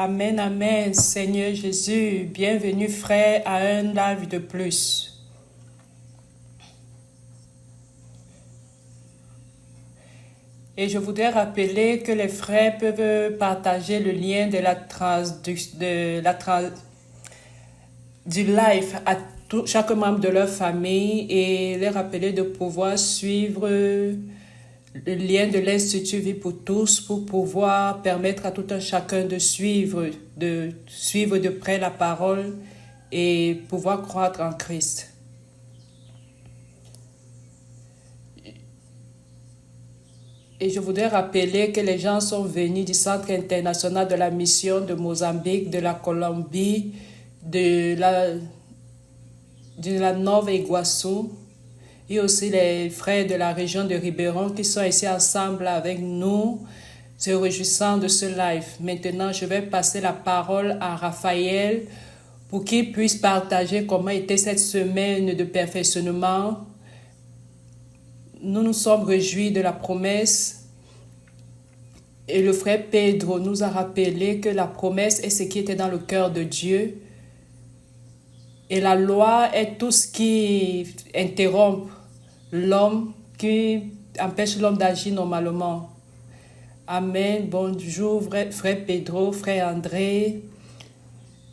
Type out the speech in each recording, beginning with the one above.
Amen, amen, Seigneur Jésus. Bienvenue, frère, à un live de plus. Et je voudrais rappeler que les frères peuvent partager le lien du live à chaque membre de leur famille et les rappeler de pouvoir suivre le lien de l'Institut Vie pour tous pour pouvoir permettre à tout un chacun de suivre de près la parole et pouvoir croître en Christ. Et je voudrais rappeler que les gens sont venus du Centre international de la mission de Mozambique, de la Colombie, de la Nova Iguaçu, et aussi les frères de la région de Ribeirão qui sont ici ensemble avec nous, se réjouissant de ce live. Maintenant, je vais passer la parole à Raphaël pour qu'il puisse partager comment était cette semaine de perfectionnement. Nous nous sommes réjouis de la promesse et le frère Pedro nous a rappelé que la promesse est ce qui était dans le cœur de Dieu et la loi est tout ce qui interrompt l'homme, qui empêche l'homme d'agir normalement. Amen. Bonjour frère Pedro, frère André.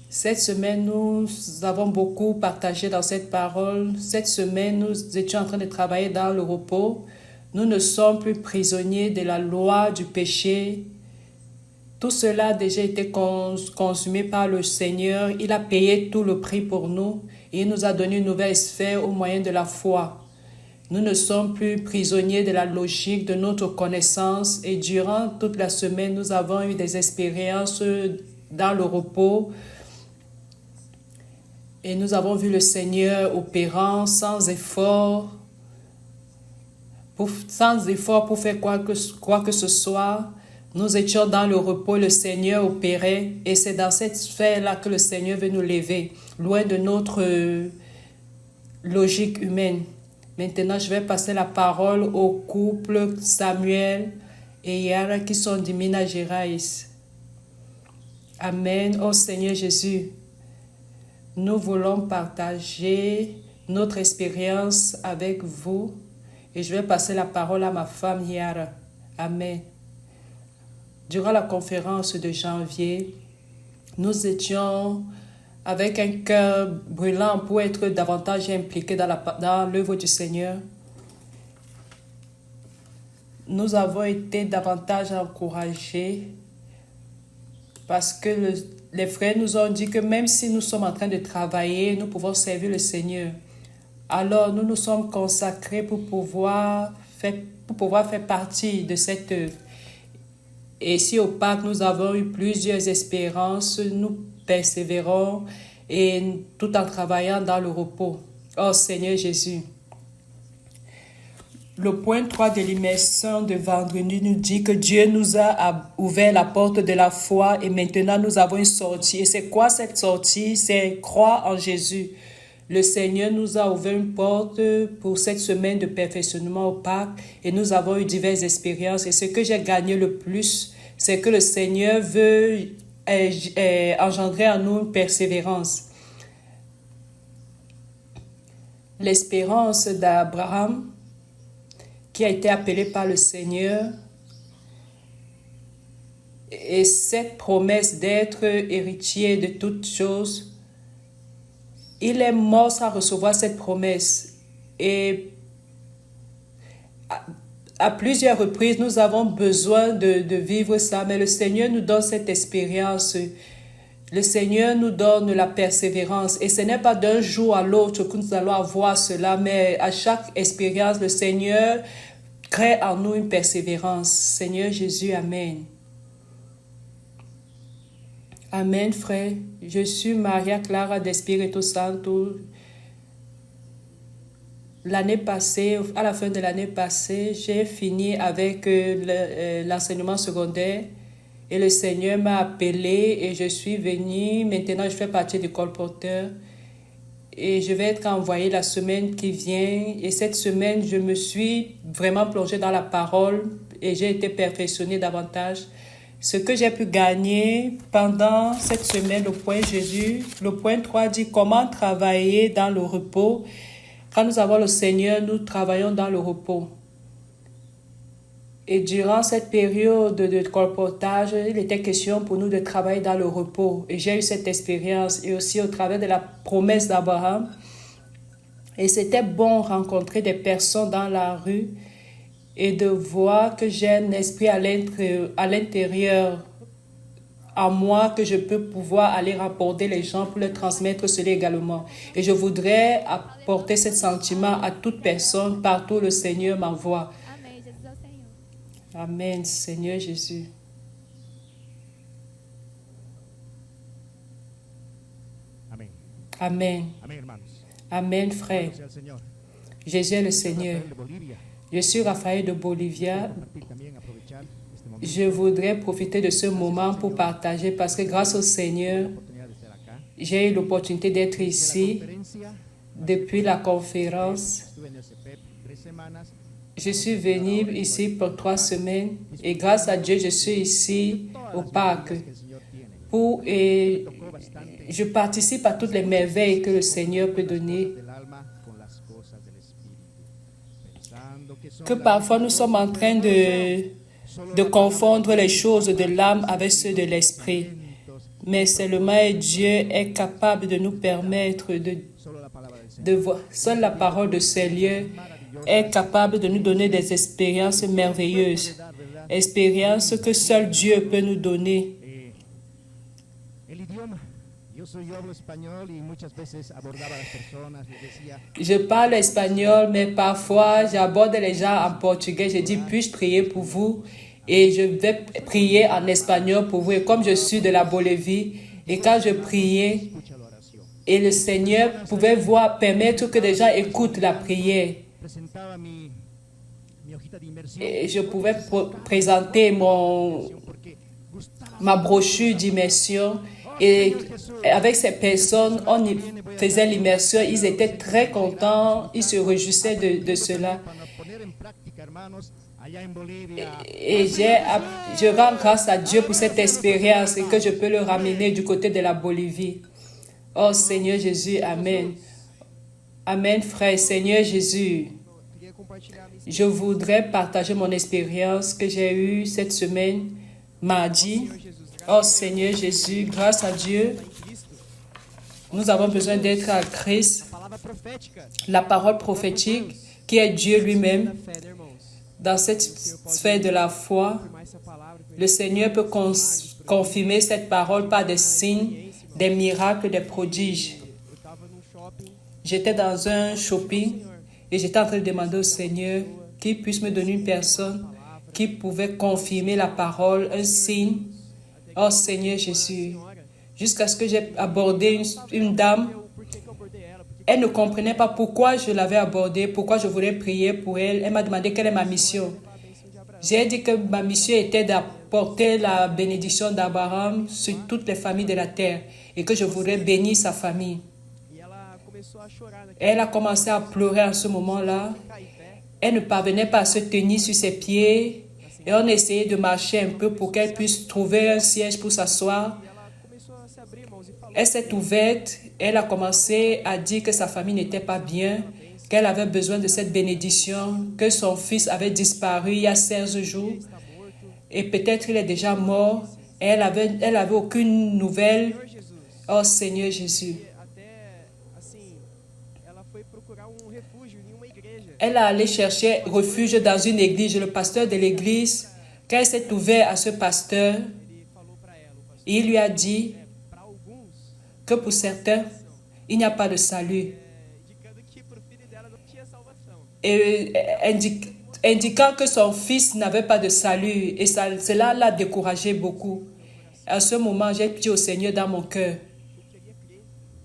Cette semaine, nous avons beaucoup partagé dans cette parole. Cette semaine, nous étions en train de travailler dans le repos. Nous ne sommes plus prisonniers de la loi du péché. Tout cela a déjà été consumé par le Seigneur. Il a payé tout le prix pour nous et il nous a donné une nouvelle sphère au moyen de la foi. Nous ne sommes plus prisonniers de la logique de notre connaissance et durant toute la semaine, nous avons eu des expériences dans le repos. Et nous avons vu le Seigneur opérant sans effort pour faire quoi que ce soit. Nous étions dans le repos, le Seigneur opérait. Et c'est dans cette sphère-là que le Seigneur veut nous lever, loin de notre logique humaine. Maintenant, je vais passer la parole au couple Samuel et Yara qui sont de Minas Gerais. Amen. Oh Seigneur Jésus. Nous voulons partager notre expérience avec vous et je vais passer la parole à ma femme Yara. Amen. Durant la conférence de janvier, nous étions avec un cœur brûlant pour être davantage impliqués dans l'œuvre du Seigneur. Nous avons été davantage encouragés parce que les frères nous ont dit que même si nous sommes en train de travailler, nous pouvons servir le Seigneur. Alors, nous nous sommes consacrés pour pouvoir faire partie de cette œuvre. Et ici au Pâques, nous avons eu plusieurs espérances. Nous persévérons et tout en travaillant dans le repos. Oh Seigneur Jésus. Le point 3 de l'immersion de vendredi nous dit que Dieu nous a ouvert la porte de la foi et maintenant nous avons une sortie. Et c'est quoi cette sortie? C'est croire en Jésus. Le Seigneur nous a ouvert une porte pour cette semaine de perfectionnement au Pâques et nous avons eu diverses expériences. Et ce que j'ai gagné le plus, c'est que le Seigneur veut engendrer en nous une persévérance. L'espérance d'Abraham, qui a été appelé par le Seigneur, et cette promesse d'être héritier de toutes choses, il est mort sans recevoir cette promesse. Et à plusieurs reprises, nous avons besoin de vivre ça, mais le Seigneur nous donne cette expérience. Le Seigneur nous donne la persévérance. Et ce n'est pas d'un jour à l'autre que nous allons avoir cela, mais à chaque expérience, le Seigneur crée en nous une persévérance. Seigneur Jésus, Amen. Amen, frère. Je suis Maria Clara d'Espírito Santo. L'année passée, à la fin de l'année passée, j'ai fini avec l'enseignement secondaire et le Seigneur m'a appelé et je suis venue. Maintenant, je fais partie du colporteur et je vais être envoyée la semaine qui vient. Et cette semaine, je me suis vraiment plongée dans la parole et j'ai été perfectionnée davantage. Ce que j'ai pu gagner pendant cette semaine, le point Jésus, le point 3 dit comment travailler dans le repos. Quand nous avons le Seigneur, nous travaillons dans le repos. Et durant cette période de colportage, il était question pour nous de travailler dans le repos. Et j'ai eu cette expérience et aussi au travers de la promesse d'Abraham. Et c'était bon rencontrer des personnes dans la rue et de voir que j'ai un esprit à l'intérieur en moi que je peux pouvoir aller rapporter les gens pour leur transmettre cela également. Et je voudrais apporter ce sentiment à toute personne partout où le Seigneur m'envoie. Amen, Seigneur Jésus. Amén. Amen. Amén, hermanos. Amen, frère. Sea el Señor. Jésus est le Seigneur. De Bolivia. Je suis Raphaël de Bolivia. Compartir también, aprovechar este momento, Je voudrais profiter de ce moment pour partager parce que grâce au Seigneur, la oportunidad de estar acá. j'ai eu l'opportunité d'être De la ici conferencia, depuis la conférence. estuve en el CEPEP 3 semanas. Je suis venu ici pour 3 semaines et grâce à Dieu, je suis ici au parc. Que el Señor tiene. Et Tocó bastante je participe à toutes les merveilles que le Seigneur peut donner. del alma con las cosas del espíritu. Pensando que son Que parfois nous sommes en train de confondre les choses de l'âme avec ceux de l'esprit. Mais seulement Dieu est capable de nous permettre solo la palabra del Señor. de voir. Seule la parole de Seigneur est capable de nous donner des expériences merveilleuses. Expériences que seul Dieu peut nous donner. El idioma. Yo hablo español y muchas veces abordaba a las personas, les decía, Je parle espagnol, mais parfois j'aborde les gens en portugais. Je dis, puis-je prier pour vous? Et je vais prier en espagnol pour vous. Et comme je suis de la Bolivie, et quand je priais, escucha la oración. et le Seigneur pouvait voir, permettre que les gens écoutent la prière. Presentaba mi hojita de inmersión. Et je pouvais présenter Porque gustaba. ma brochure d'immersion. Et avec ces personnes, on y faisait l'immersion. Ils étaient très contents. Ils se réjouissaient de cela. Para poner en práctica, hermanos, allá en Bolivia. Et je rends grâce à Dieu pour cette expérience et que je peux le ramener du côté de la Bolivie. Oh Seigneur Jésus, Amen. Amen, frère. Seigneur Jésus, Quería compartilhar mis je voudrais partager mon expérience que j'ai eue cette semaine, mardi. Oh Seigneur Jésus, grâce à Dieu, nous avons besoin d'être à Christ, palavra profética. la parole prophétique qui est Dieu lui-même. Fé, né, irmãos? Dans cette sphère de la foi, Afirmar essa palavra que le Seigneur peut confirmer cette parole par des signes, des miracles, des prodiges. eu estava num shopping, J'étais dans un shopping et j'étais en train de demander au Seigneur qu'il puisse me donner une personne qui pouvait confirmer la parole, un signe. Oh Seigneur Jésus, jusqu'à ce que j'ai abordé une dame. por que eu abordei ela? Porque Elle ne comprenait pas pourquoi je l'avais abordée, pourquoi je voulais prier pour elle. Elle m'a demandé quelle est ma mission. J'ai dit que ma mission était d'apporter la bénédiction d'Abraham sur toutes les familles de la terre et que je voudrais bénir sa famille. e ela começou a chorar naquele Elle a commencé à pleurer à ce moment-là. cair em pé. Elle ne parvenait pas à se tenir sur ses pieds et on essayait de marcher un peu pour qu'elle puisse trouver un siège pour s'asseoir. E ela começou a se abrir, irmãos, e falou Elle s'est ouverte, elle a commencé à dire que sa famille n'était pas bien, qu'elle avait besoin de cette bénédiction, que son fils avait disparu il y a 16 jours está morto. et peut-être il est déjà mort. Elle avait aucune nouvelle. Senhor Jesus. Oh Seigneur Jésus. E até, assim, ela foi procurar refúgio em uma igreja. Elle est allée chercher refuge dans une église. Le pasteur de l'église, quand elle s'est ouverte à ce pasteur, Ele falou para ela, o pastor, il lui a dit para alguns, que pour certains, il n'y a pas de salut. indicando que pro filho dela não tinha salvação. Et indiquant que son fils n'avait pas de salut. Et cela l'a découragé beaucoup. À ce moment, j'ai dit au Seigneur dans mon cœur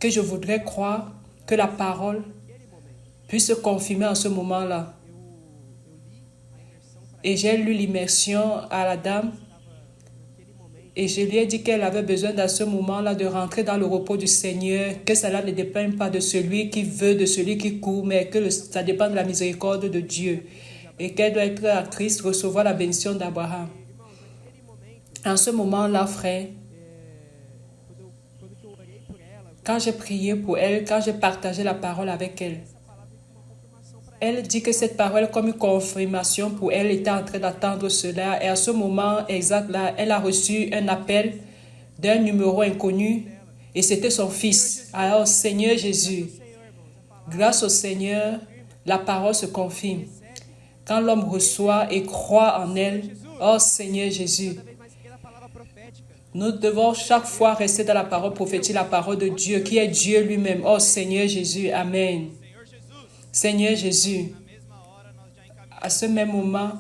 que je voudrais croire que la parole puisse se confirmer en ce moment-là. Et j'ai lu l'immersion à la dame. Et je lui ai dit qu'elle avait besoin dans ce moment-là de rentrer dans le repos du Seigneur, que cela ne dépend pas de celui qui veut, de celui qui court, mais que ça dépend de la miséricorde de Dieu. Et qu'elle doit être à Christ, recevoir la bénédiction d'Abraham. En ce moment-là, frère, quando que eu orei por ela, quand j'ai prié pour elle, quand j'ai partagé la parole avec elle, essa palavra veio como uma confirmação para ela. elle dit que cette parole, comme une confirmation pour elle, était en train d'attendre cela. Et à ce moment exact-là, elle a reçu un appel d'un numéro inconnu et c'était son fils. Alors, Seigneur Jésus, Senhor, irmãos, a palavra grâce au Seigneur, la parole se confirme. Quand l'homme reçoit et croit en elle, oh Seigneur Jésus, cada vez mais fiquei na palavra profética. nous devons chaque fois rester dans la parole prophétique, la parole de Dieu, qui est Dieu lui-même. Oh Seigneur Jésus, Amen. Seigneur Jésus, à ce même moment,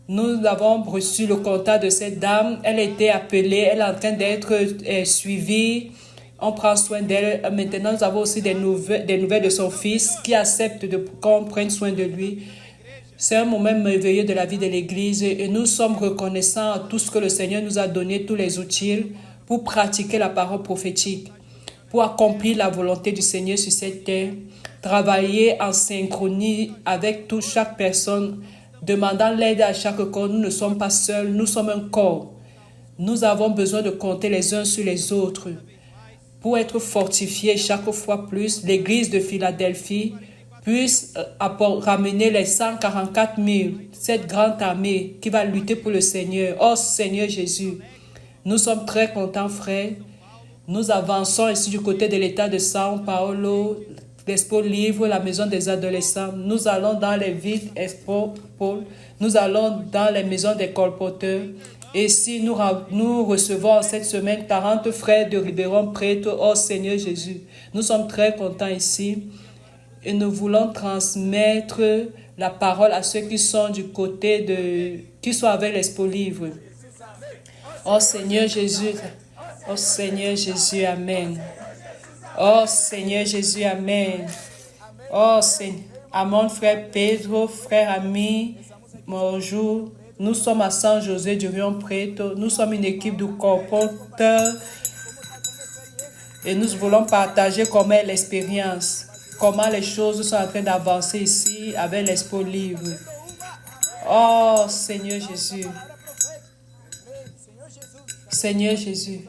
nous avons reçu le contact de cette dame. Elle a été appelée, elle est en train d'être suivie. On prend soin d'elle. Maintenant, nous avons aussi des nouvelles de son fils qui accepte qu'on prenne soin de lui. C'est un moment merveilleux de la vie de l'Église et nous sommes reconnaissants à tout ce que le Seigneur nous a donné, tous les outils pour pratiquer la parole prophétique, pour accomplir la volonté du Seigneur sur cette terre, travailler en synchronie avec chaque personne, demandant l'aide à chaque corps. Nous ne sommes pas seuls, nous sommes un corps. Nous avons besoin de compter les uns sur les autres pour être fortifiés chaque fois plus. L'Église de Philadelphie puisse ramener les 144 000, cette grande armée qui va lutter pour le Seigneur. Oh Seigneur Jésus, nous sommes très contents, frères. Nous avançons ici du côté de l'État de São Paulo, l'Expo Livre, la maison des adolescents. Nous allons dans les villes Expo, nous allons dans les maisons des colporteurs. Et si nous recevons cette semaine 40 frères de Ribeirão Preto, oh Seigneur Jésus, nous sommes très contents ici. Et nous voulons transmettre la parole à ceux qui sont du côté qui sont avec l'Expo Livre. Oh Seigneur Jésus, oh Seigneur Jésus, Amen. Oh Seigneur Jésus, Amen. Oh Seigneur, à mon frère Pedro, frère ami, bonjour. Nous sommes à San José du Rio Preto. Nous sommes une équipe de colporteurs et nous voulons partager comment est l'expérience. Comment les choses sont en train d'avancer ici avec l'Expo Livre. Oh Seigneur Jésus. Seigneur Jésus.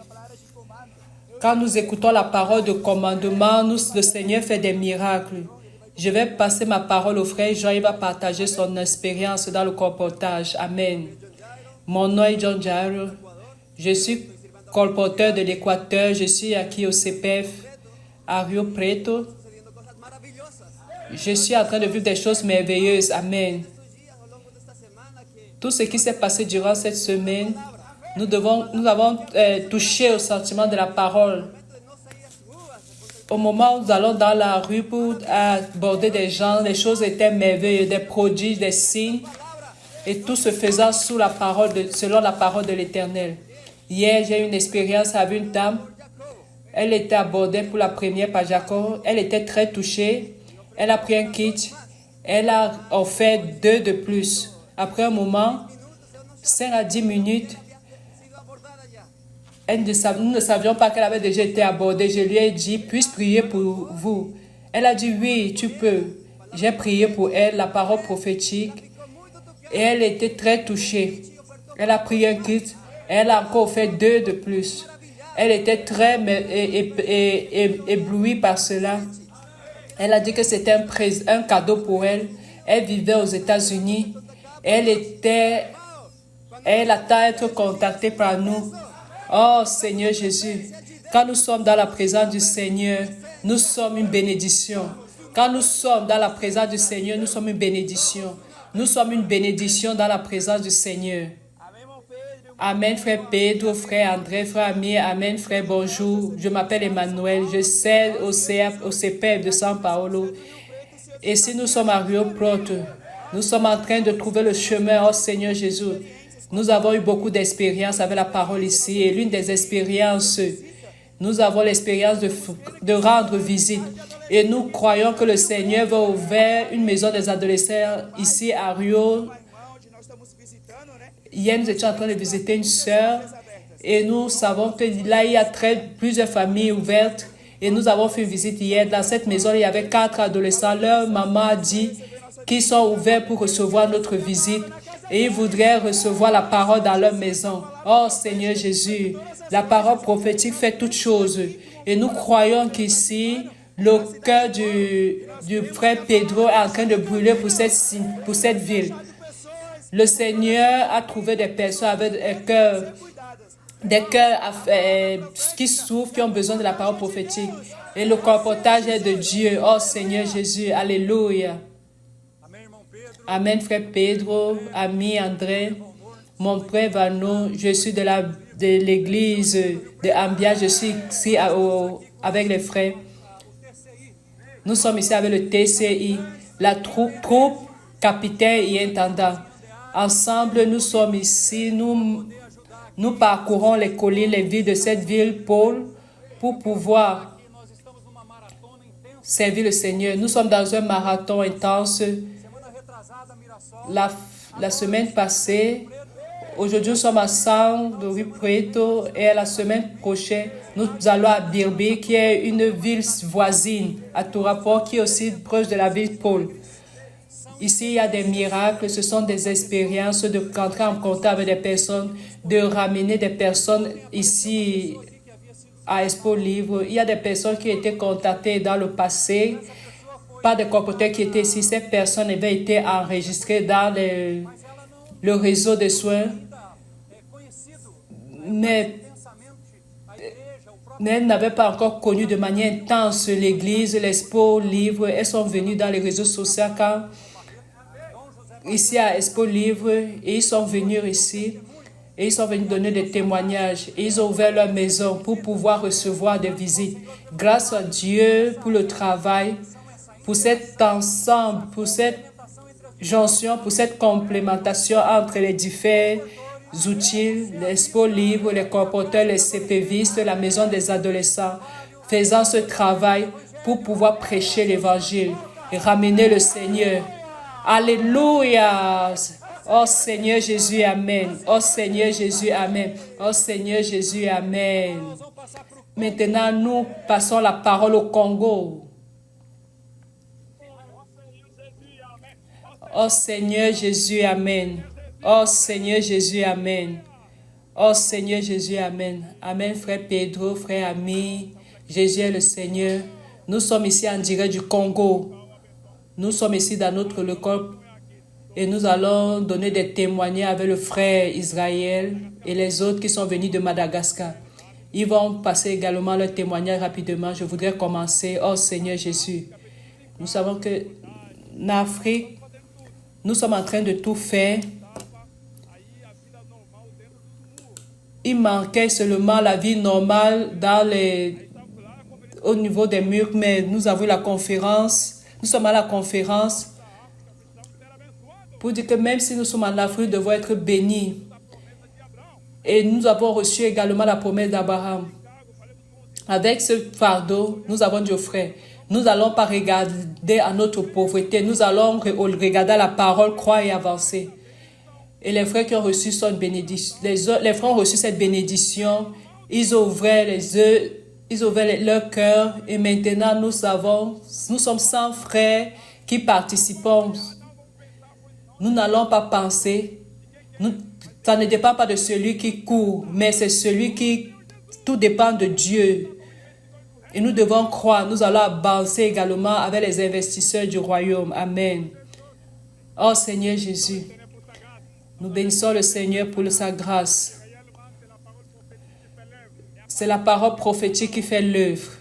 Quand nous écoutons la parole de commandement, le Seigneur fait des miracles. Je vais passer ma parole au frère Jean, il va partager son expérience dans le colportage. Amen. Mon nom est John Jairo. Je suis colporteur de l'Équateur. Je suis acquis au CPF à Rio Preto. Je suis en train de vivre des choses merveilleuses. Amen. Tout ce qui s'est passé durant cette semaine, nous avons touché au sentiment de la parole. Au moment où nous allons dans la rue pour aborder des gens, les choses étaient merveilleuses, des prodiges, des signes, et tout se faisant selon la parole de l'Éternel. Hier, j'ai eu une expérience avec une dame. Elle était abordée pour la première par Jacob. Elle était très touchée. Elle a pris un kit. Elle a offert 2 de plus. Après un moment, 5 à 10 minutes, nous ne savions pas qu'elle avait déjà été abordée. Je lui ai dit, puis-je prier pour vous? Elle a dit, oui, tu peux. J'ai prié pour elle, la parole prophétique. Et elle était très touchée. Elle a pris un kit. Elle a encore fait 2 de plus. Elle était très éblouie par cela. Elle a dit que c'était un cadeau pour elle. Elle vivait aux États-Unis. Elle attend à être contactée par nous. Oh Seigneur Jésus, quand nous sommes dans la présence du Seigneur, nous sommes une bénédiction. Quand nous sommes dans la présence du Seigneur, nous sommes une bénédiction. Nous sommes une bénédiction dans la présence du Seigneur. Amen, frère Pedro, frère André, frère Amir. Amen, frère, bonjour. Je m'appelle Emmanuel. Je sers au CPF de São Paulo. Et si nous sommes à Rio Preto, nous sommes en train de trouver le chemin, oh Seigneur Jésus. Nous avons eu beaucoup d'expérience avec la parole ici. Et l'une des expériences, nous avons l'expérience de rendre visite. Et nous croyons que le Seigneur va ouvrir une maison des adolescents ici à Rio. Hier, nous étions en train de visiter une sœur et nous savons que là, il y a plusieurs familles ouvertes et nous avons fait une visite hier. Dans cette maison, il y avait 4 adolescents. Leur maman a dit qu'ils sont ouverts pour recevoir notre visite et ils voudraient recevoir la parole dans leur maison. Oh Seigneur Jésus, la parole prophétique fait toutes choses. Et nous croyons qu'ici, le cœur du frère Pedro est en train de brûler pour cette ville. Le Seigneur a trouvé des personnes avec des cœurs qui souffrent, qui ont besoin de la parole prophétique. Et le comportage est de Dieu. Oh Seigneur Jésus, alléluia. Amen, frère Pedro, ami André, mon frère Vano, je suis de l'église de Ambia, je suis ici avec les frères. Nous sommes ici avec le TCI, la troupe, capitaine et intendant. Ensemble, nous sommes ici, nous parcourons les collines, les villes de cette ville, Paul, pour pouvoir servir le Seigneur. Nous sommes dans un marathon intense. La semaine passée, aujourd'hui nous sommes à San de Rio Preto et la semaine prochaine, nous allons à Birbi, qui est une ville voisine, à Touraport, qui est aussi proche de la ville Paul. Ici, il y a des miracles, ce sont des expériences de rentrer en contact avec des personnes, de ramener des personnes ici à Expo Livre. Il y a des personnes qui ont été contactées dans le passé par des comportements qui étaient ici. Ces personnes avaient été enregistrées dans le réseau de soins, mais elles n'avaient pas encore connu de manière intense l'Église, l'Expo Livre. Elles sont venues dans les réseaux sociaux ici à Expo Livre, et ils sont venus ici et ils sont venus donner des témoignages et ils ont ouvert leur maison pour pouvoir recevoir des visites. Grâce à Dieu pour le travail, pour cet ensemble, pour cette jonction, pour cette complémentation entre les différents outils, l'Expo Livre, les colporteurs, les CPVistes, la maison des adolescents, faisant ce travail pour pouvoir prêcher l'Évangile et ramener le Seigneur. Alléluia. Oh Seigneur Jésus, Amen. Oh Seigneur Jésus, Amen. Oh Seigneur Jésus, Amen. Maintenant, nous passons la parole au Congo. Oh Seigneur Jésus, Amen. Oh Seigneur Jésus, Amen. Oh Seigneur Jésus, Amen. Amen, frère Pedro, frère ami. Jésus est le Seigneur. Nous sommes ici en direct du Congo. Nous sommes ici dans notre école et nous allons donner des témoignages avec le frère Israël et les autres qui sont venus de Madagascar. Ils vont passer également leur témoignage rapidement. Je voudrais commencer. Oh Seigneur Jésus, nous savons que en Afrique, nous sommes en train de tout faire. Il manquait seulement la vie normale au niveau des murs, mais nous avons eu la conférence. Nous sommes à la conférence pour dire que même si nous sommes en Afrique, nous devons être bénis. Et nous avons reçu également la promesse d'Abraham. Avec ce fardeau, nous avons dit aux frères, nous n'allons pas regarder à notre pauvreté, nous allons regarder à la parole, croire et avancer. Et les frères qui ont reçu cette bénédiction, les frères ont reçu cette bénédiction, ils ouvraient les yeux, ils ouvraient leur cœur et maintenant nous sommes 100 frères qui participons. Nous n'allons pas penser, ça ne dépend pas de celui qui court, mais c'est celui qui, tout dépend de Dieu. Et nous devons croire, nous allons avancer également avec les investisseurs du royaume. Amen. Oh Seigneur Jésus, nous bénissons le Seigneur pour sa grâce. C'est la parole prophétique qui fait l'œuvre.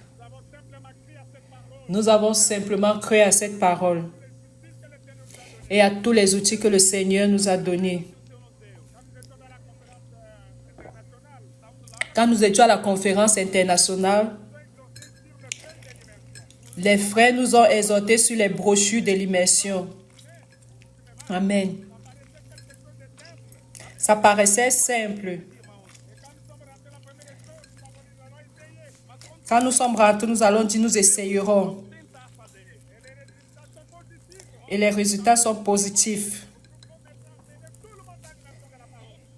Nous avons simplement cru à cette parole et à tous les outils que le Seigneur nous a donnés. Quand nous étions à la conférence internationale, les frères nous ont exhortés sur les brochures de l'immersion. Amen. Ça paraissait simple. Quand nous sommes rentrés, nous allons dire nous essayerons. Et les résultats sont positifs.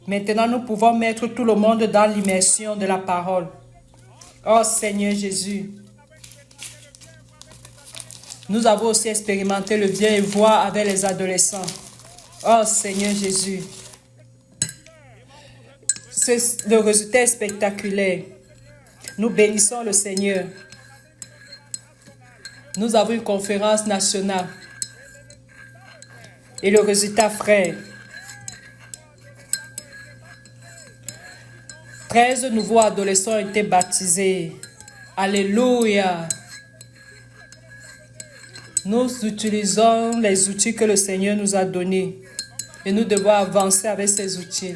Maintenant, nous pouvons mettre tout le monde dans l'immersion de la parole. Oh Seigneur Jésus. Nous avons aussi expérimenté le bien et voir avec les adolescents. Oh Seigneur Jésus, le résultat est spectaculaire. Nous bénissons le Seigneur. Nous avons une conférence nationale. Et le résultat, frère, 13 nouveaux adolescents ont été baptisés. Alléluia. Nous utilisons les outils que le Seigneur nous a donnés. Et nous devons avancer avec ces outils.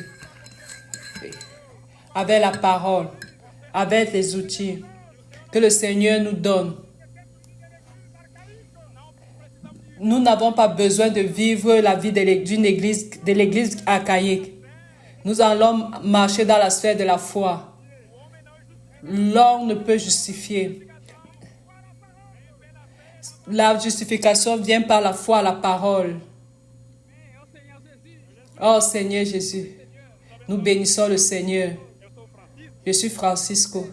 Avec la parole. Avec les outils que le Seigneur nous donne. Nous n'avons pas besoin de vivre la vie de l'église archaïque. Nous allons marcher dans la sphère de la foi. L'homme ne peut justifier. La justification vient par la foi à la parole. Oh Seigneur Jésus, nous bénissons le Seigneur. Je suis Francisco.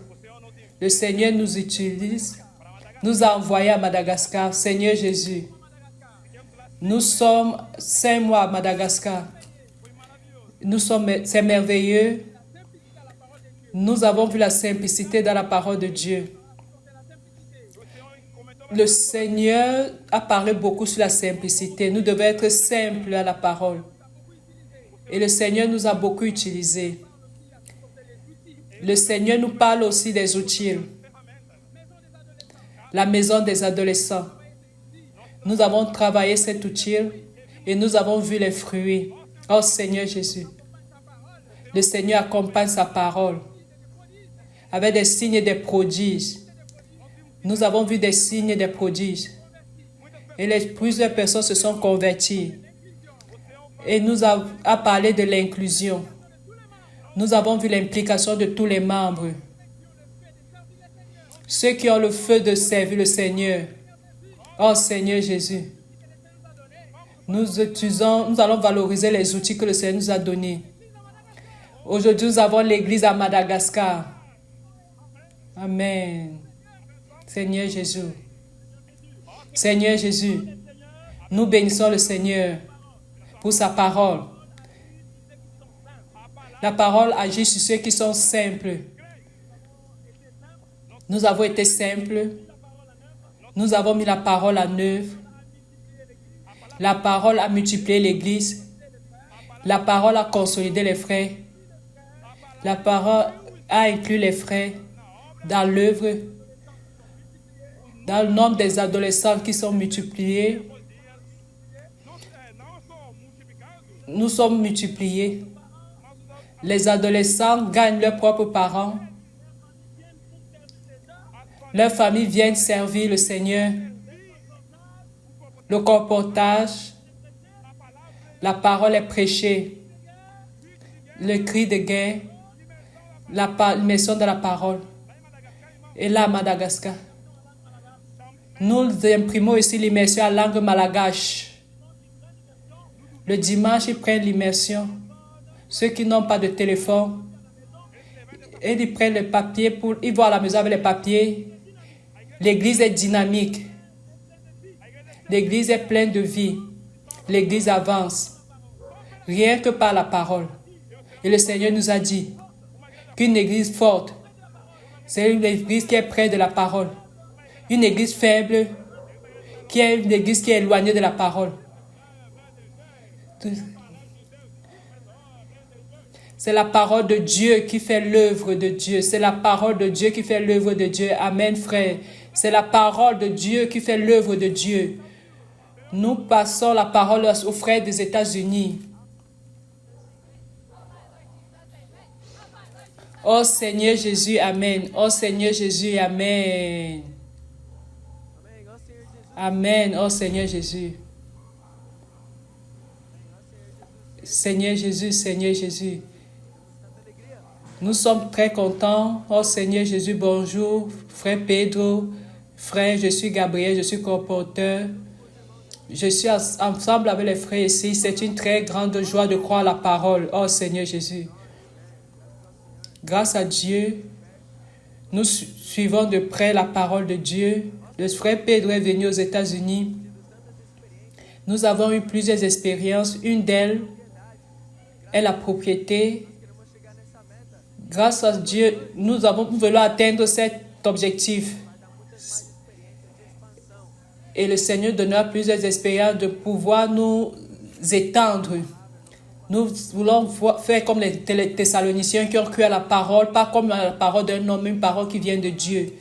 Le Seigneur nous utilise, nous a envoyés à Madagascar. Seigneur Jésus, nous sommes 5 mois à Madagascar. C'est merveilleux. Nous avons vu la simplicité dans la parole de Dieu. Le Seigneur a parlé beaucoup sur la simplicité. Nous devons être simples à la parole. Et le Seigneur nous a beaucoup utilisés. Le Seigneur nous parle aussi des outils. La maison des adolescents. Nous avons travaillé cet outil et nous avons vu les fruits. Oh Seigneur Jésus. Le Seigneur accompagne sa parole avec des signes et des prodiges. Nous avons vu des signes et des prodiges. Et plusieurs personnes se sont converties. Et nous avons parlé de l'inclusion. Nous avons vu l'implication de tous les membres. Ceux qui ont le feu de servir le Seigneur. Oh Seigneur Jésus. Nous allons valoriser les outils que le Seigneur nous a donnés. Aujourd'hui, nous avons l'église à Madagascar. Amen. Seigneur Jésus. Seigneur Jésus, nous bénissons le Seigneur pour sa parole. La parole agit sur ceux qui sont simples. Nous avons été simples. Nous avons mis la parole en œuvre. La parole a multiplié l'Église. La parole a consolidé les frères. La parole a inclus les frères dans l'œuvre, dans le nombre des adolescents qui sont multipliés. Nous sommes multipliés. Les adolescents gagnent leurs propres parents. Leurs familles viennent servir le Seigneur. Le comportage, la parole est prêchée. Le cri de guerre, l'immersion de la parole. Et là, à Madagascar, nous imprimons ici l'immersion à langue malgache. Le dimanche, ils prennent l'immersion. Ceux qui n'ont pas de téléphone, et ils prennent le papier, ils vont à la maison avec les papiers. L'église est dynamique. L'église est pleine de vie. L'église avance. Rien que par la parole. Et le Seigneur nous a dit qu'une église forte, c'est une église qui est près de la parole. Une église faible, qui est une église qui est éloignée de la parole. C'est la parole de Dieu qui fait l'œuvre de Dieu. C'est la parole de Dieu qui fait l'œuvre de Dieu. Amen, frère. C'est la parole de Dieu qui fait l'œuvre de Dieu. Nous passons la parole aux frères des États-Unis. Oh Seigneur Jésus, Amen. Oh Seigneur Jésus, Amen. Amen. Oh Seigneur Jésus. Seigneur Jésus, Seigneur Jésus. Nous sommes très contents. Oh Seigneur Jésus, bonjour. Frère Pedro, frère, je suis Gabriel, je suis colporteur. Je suis ensemble avec les frères ici. C'est une très grande joie de croire la parole. Oh Seigneur Jésus. Grâce à Dieu, nous suivons de près la parole de Dieu. Le frère Pedro est venu aux États-Unis. Nous avons eu plusieurs expériences. Une d'elles est la propriété. Grâce à Dieu, nous voulons atteindre cet objectif. Et le Seigneur donnera plusieurs expériences de pouvoir nous étendre. Nous voulons faire comme les Thessaloniciens qui ont cru à la parole, pas comme à la parole d'un homme, une parole qui vient de Dieu.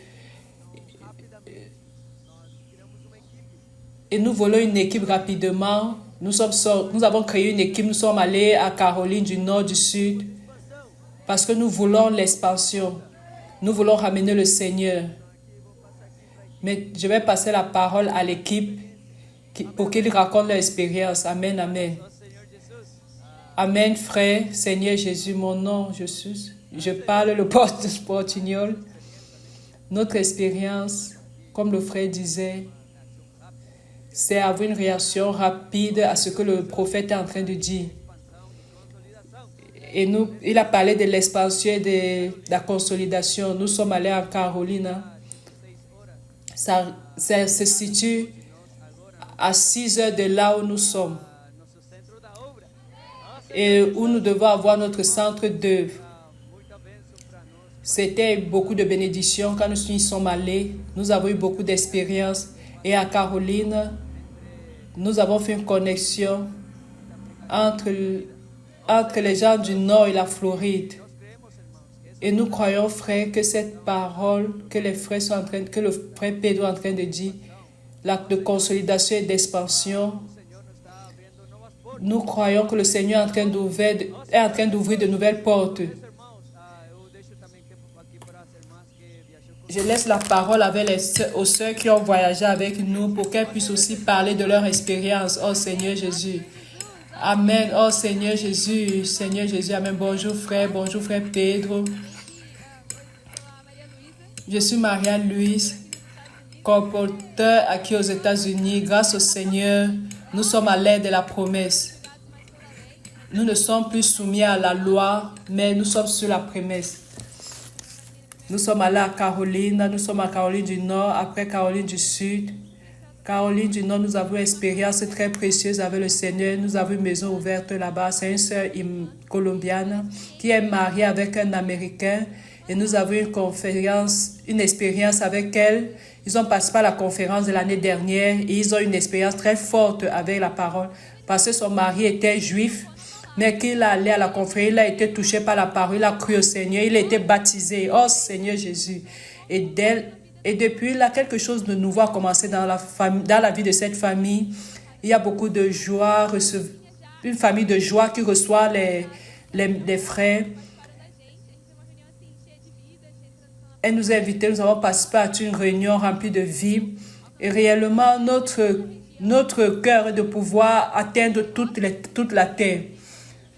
Et nous voulons une équipe rapidement. Nous avons créé une équipe, nous sommes allés à Caroline du Nord, du Sud, parce que nous voulons l'expansion. Nous voulons ramener le Seigneur. Mais je vais passer la parole à l'équipe pour qu'ils racontent leur expérience. Amen, amen. Amen, frère, Seigneur Jésus, mon nom, Jésus. Je parle le portugnol. Notre expérience, comme le frère disait, c'est avoir une réaction rapide à ce que le prophète est en train de dire. Et il a parlé de l'expansion et de la consolidation. Nous sommes allés en Caroline. Ça se situe à 6 heures de là où nous sommes. Et où nous devons avoir notre centre d'œuvre. C'était beaucoup de bénédictions quand nous y sommes allés. Nous avons eu beaucoup d'expérience. Et à Caroline, nous avons fait une connexion entre les gens du Nord et la Floride. Et nous croyons, frère, que cette parole que le frère Pedro est en train de dire, l'acte de consolidation et d'expansion, nous croyons que le Seigneur est en train d'ouvrir de nouvelles portes. Je laisse la parole aux sœurs qui ont voyagé avec nous pour qu'elles puissent aussi parler de leur expérience. Oh Seigneur Jésus. Amen. Oh Seigneur Jésus. Seigneur Jésus. Amen. Bonjour frère Pedro. Je suis Maria-Louise, colporteur acquis aux États-Unis. Grâce au Seigneur, nous sommes à l'ère de la promesse. Nous ne sommes plus soumis à la loi, mais nous sommes sur la promesse. Nous sommes allés à Caroline, nous sommes à Caroline du Nord, après Caroline du Sud. Caroline du Nord, nous avons une expérience très précieuse avec le Seigneur. Nous avons une maison ouverte là-bas. C'est une sœur colombienne qui est mariée avec un Américain. Et nous avons une expérience avec elle. Ils ont participé à la conférence de l'année dernière et ils ont une expérience très forte avec la parole. Parce que son mari était juif, mais qu'il allait à la conférence, il a été touché par la parole, il a cru au Seigneur, il a été baptisé. Oh Seigneur Jésus. Et depuis là, quelque chose de nouveau a commencé dans la vie de cette famille. Il y a beaucoup de joie, une famille de joie qui reçoit les frères. Elle nous a invités, nous avons participé à une réunion remplie de vie. Et réellement, notre cœur est de pouvoir atteindre toute la terre.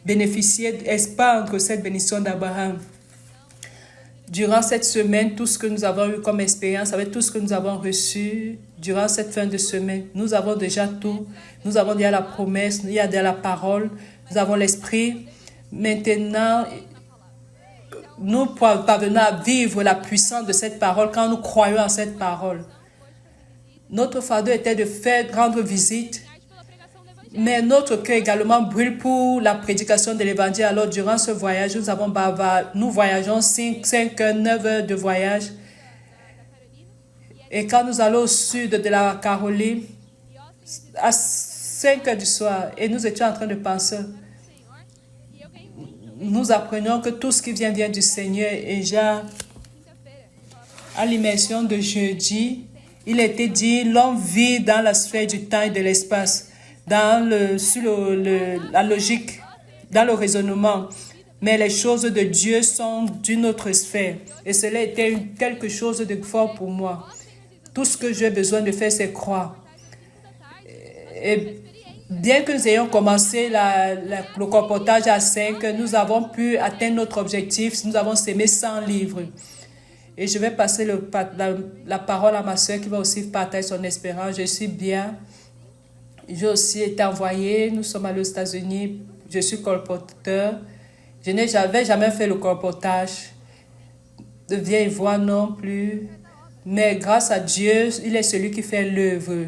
Bénéficier, expandre cette bénédiction d'Abraham. Durant cette semaine, tout ce que nous avons eu comme expérience, avec tout ce que nous avons reçu, durant cette fin de semaine, nous avons déjà tout. Nous avons déjà la promesse, il y a déjà la parole, nous avons l'esprit. Maintenant, nous parvenons à vivre la puissance de cette parole quand nous croyons en cette parole. Notre fardeau était de rendre visite, mais notre cœur également brûle pour la prédication de l'évangile. Alors, durant ce voyage, nous voyageons 5 heures, 9 heures de voyage. Et quand nous allons au sud de la Caroline, à 5 heures du soir, et nous étions en train de penser, nous apprenons que tout ce qui vient du Seigneur. Et déjà, à l'immersion de jeudi, il était dit, l'homme vit dans la sphère du temps et de l'espace, sur la logique, dans le raisonnement. Mais les choses de Dieu sont d'une autre sphère. Et cela était quelque chose de fort pour moi. Tout ce que j'ai besoin de faire, c'est croire. Et bien que nous ayons commencé le colportage à 5, nous avons pu atteindre notre objectif. Nous avons sémé 100 livres. Et je vais passer la parole à ma soeur qui va aussi partager son espérance. Je suis bien. J'ai aussi été envoyée. Nous sommes allés aux États-Unis. Je suis colporteur. Je n'avais jamais fait le colportage de vieille voix non plus. Mais grâce à Dieu, il est celui qui fait l'œuvre.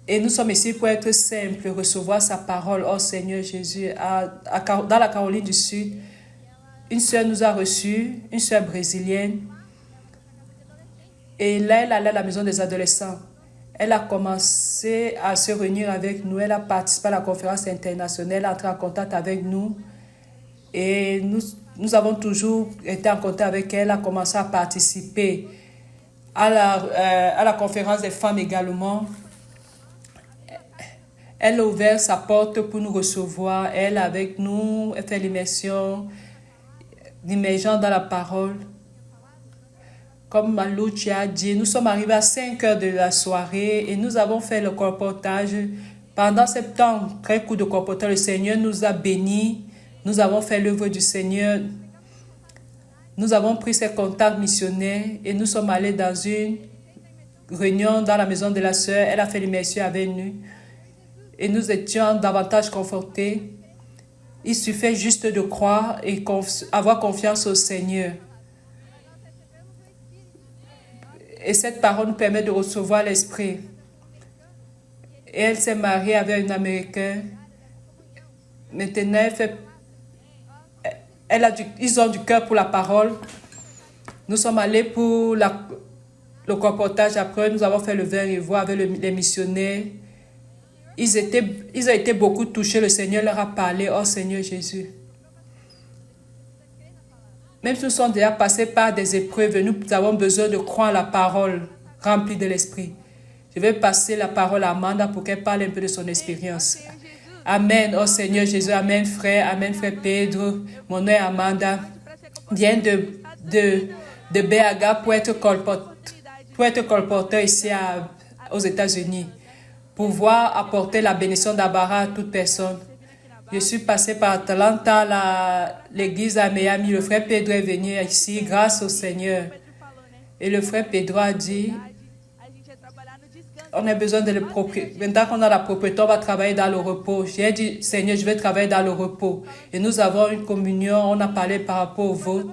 Et nous sommes ici pour être simples, recevoir sa parole. Oh Seigneur Jésus, dans la Caroline du Sud, une sœur nous a reçus, une sœur brésilienne. Et là, elle allait à la maison des adolescents. Elle a commencé à se réunir avec nous. Elle a participé à la conférence internationale, elle est entrée en contact avec nous. Et nous avons toujours été en contact avec elle. Elle a commencé à participer à la conférence des femmes également. Elle a ouvert sa porte pour nous recevoir. Elle avec nous, elle fait l'immersion dans la parole. Comme Malouchi a dit, nous sommes arrivés à 5 heures de la soirée et nous avons fait le colportage. Pendant ce temps très court de colportage, le Seigneur nous a bénis. Nous avons fait l'œuvre du Seigneur. Nous avons pris ces contacts missionnaires et nous sommes allés dans une réunion dans la maison de la sœur. Elle a fait l'immersion avec nous. Et nous étions davantage confortés. Il suffit juste de croire et avoir confiance au Seigneur. Et cette parole nous permet de recevoir l'Esprit. Et elle s'est mariée avec un Américain. Maintenant, ils ont du cœur pour la parole. Nous sommes allés pour le colportage. Après, nous avons fait le verre et voix avec les missionnaires. Ils ont été beaucoup touchés. Le Seigneur leur a parlé. Oh Seigneur Jésus. Même si nous sommes déjà passés par des épreuves, nous avons besoin de croire la parole remplie de l'Esprit. Je vais passer la parole à Amanda pour qu'elle parle un peu de son expérience. Amen. Oh Seigneur Jésus. Amen frère. Amen frère Pedro. Mon nom est Amanda. Viens de Béaga pour être colporteur ici aux États-Unis. Pouvoir apporter la bénédiction d'Abara à toute personne. Je suis passé par Atlanta, l'église à Miami. Le frère Pedro est venu ici grâce au Seigneur. Et le frère Pedro a dit, on a besoin de le propriétaire. Maintenant qu'on a la propriété, on va travailler dans le repos. J'ai dit, Seigneur, je vais travailler dans le repos. Et nous avons une communion, on a parlé par rapport au vote.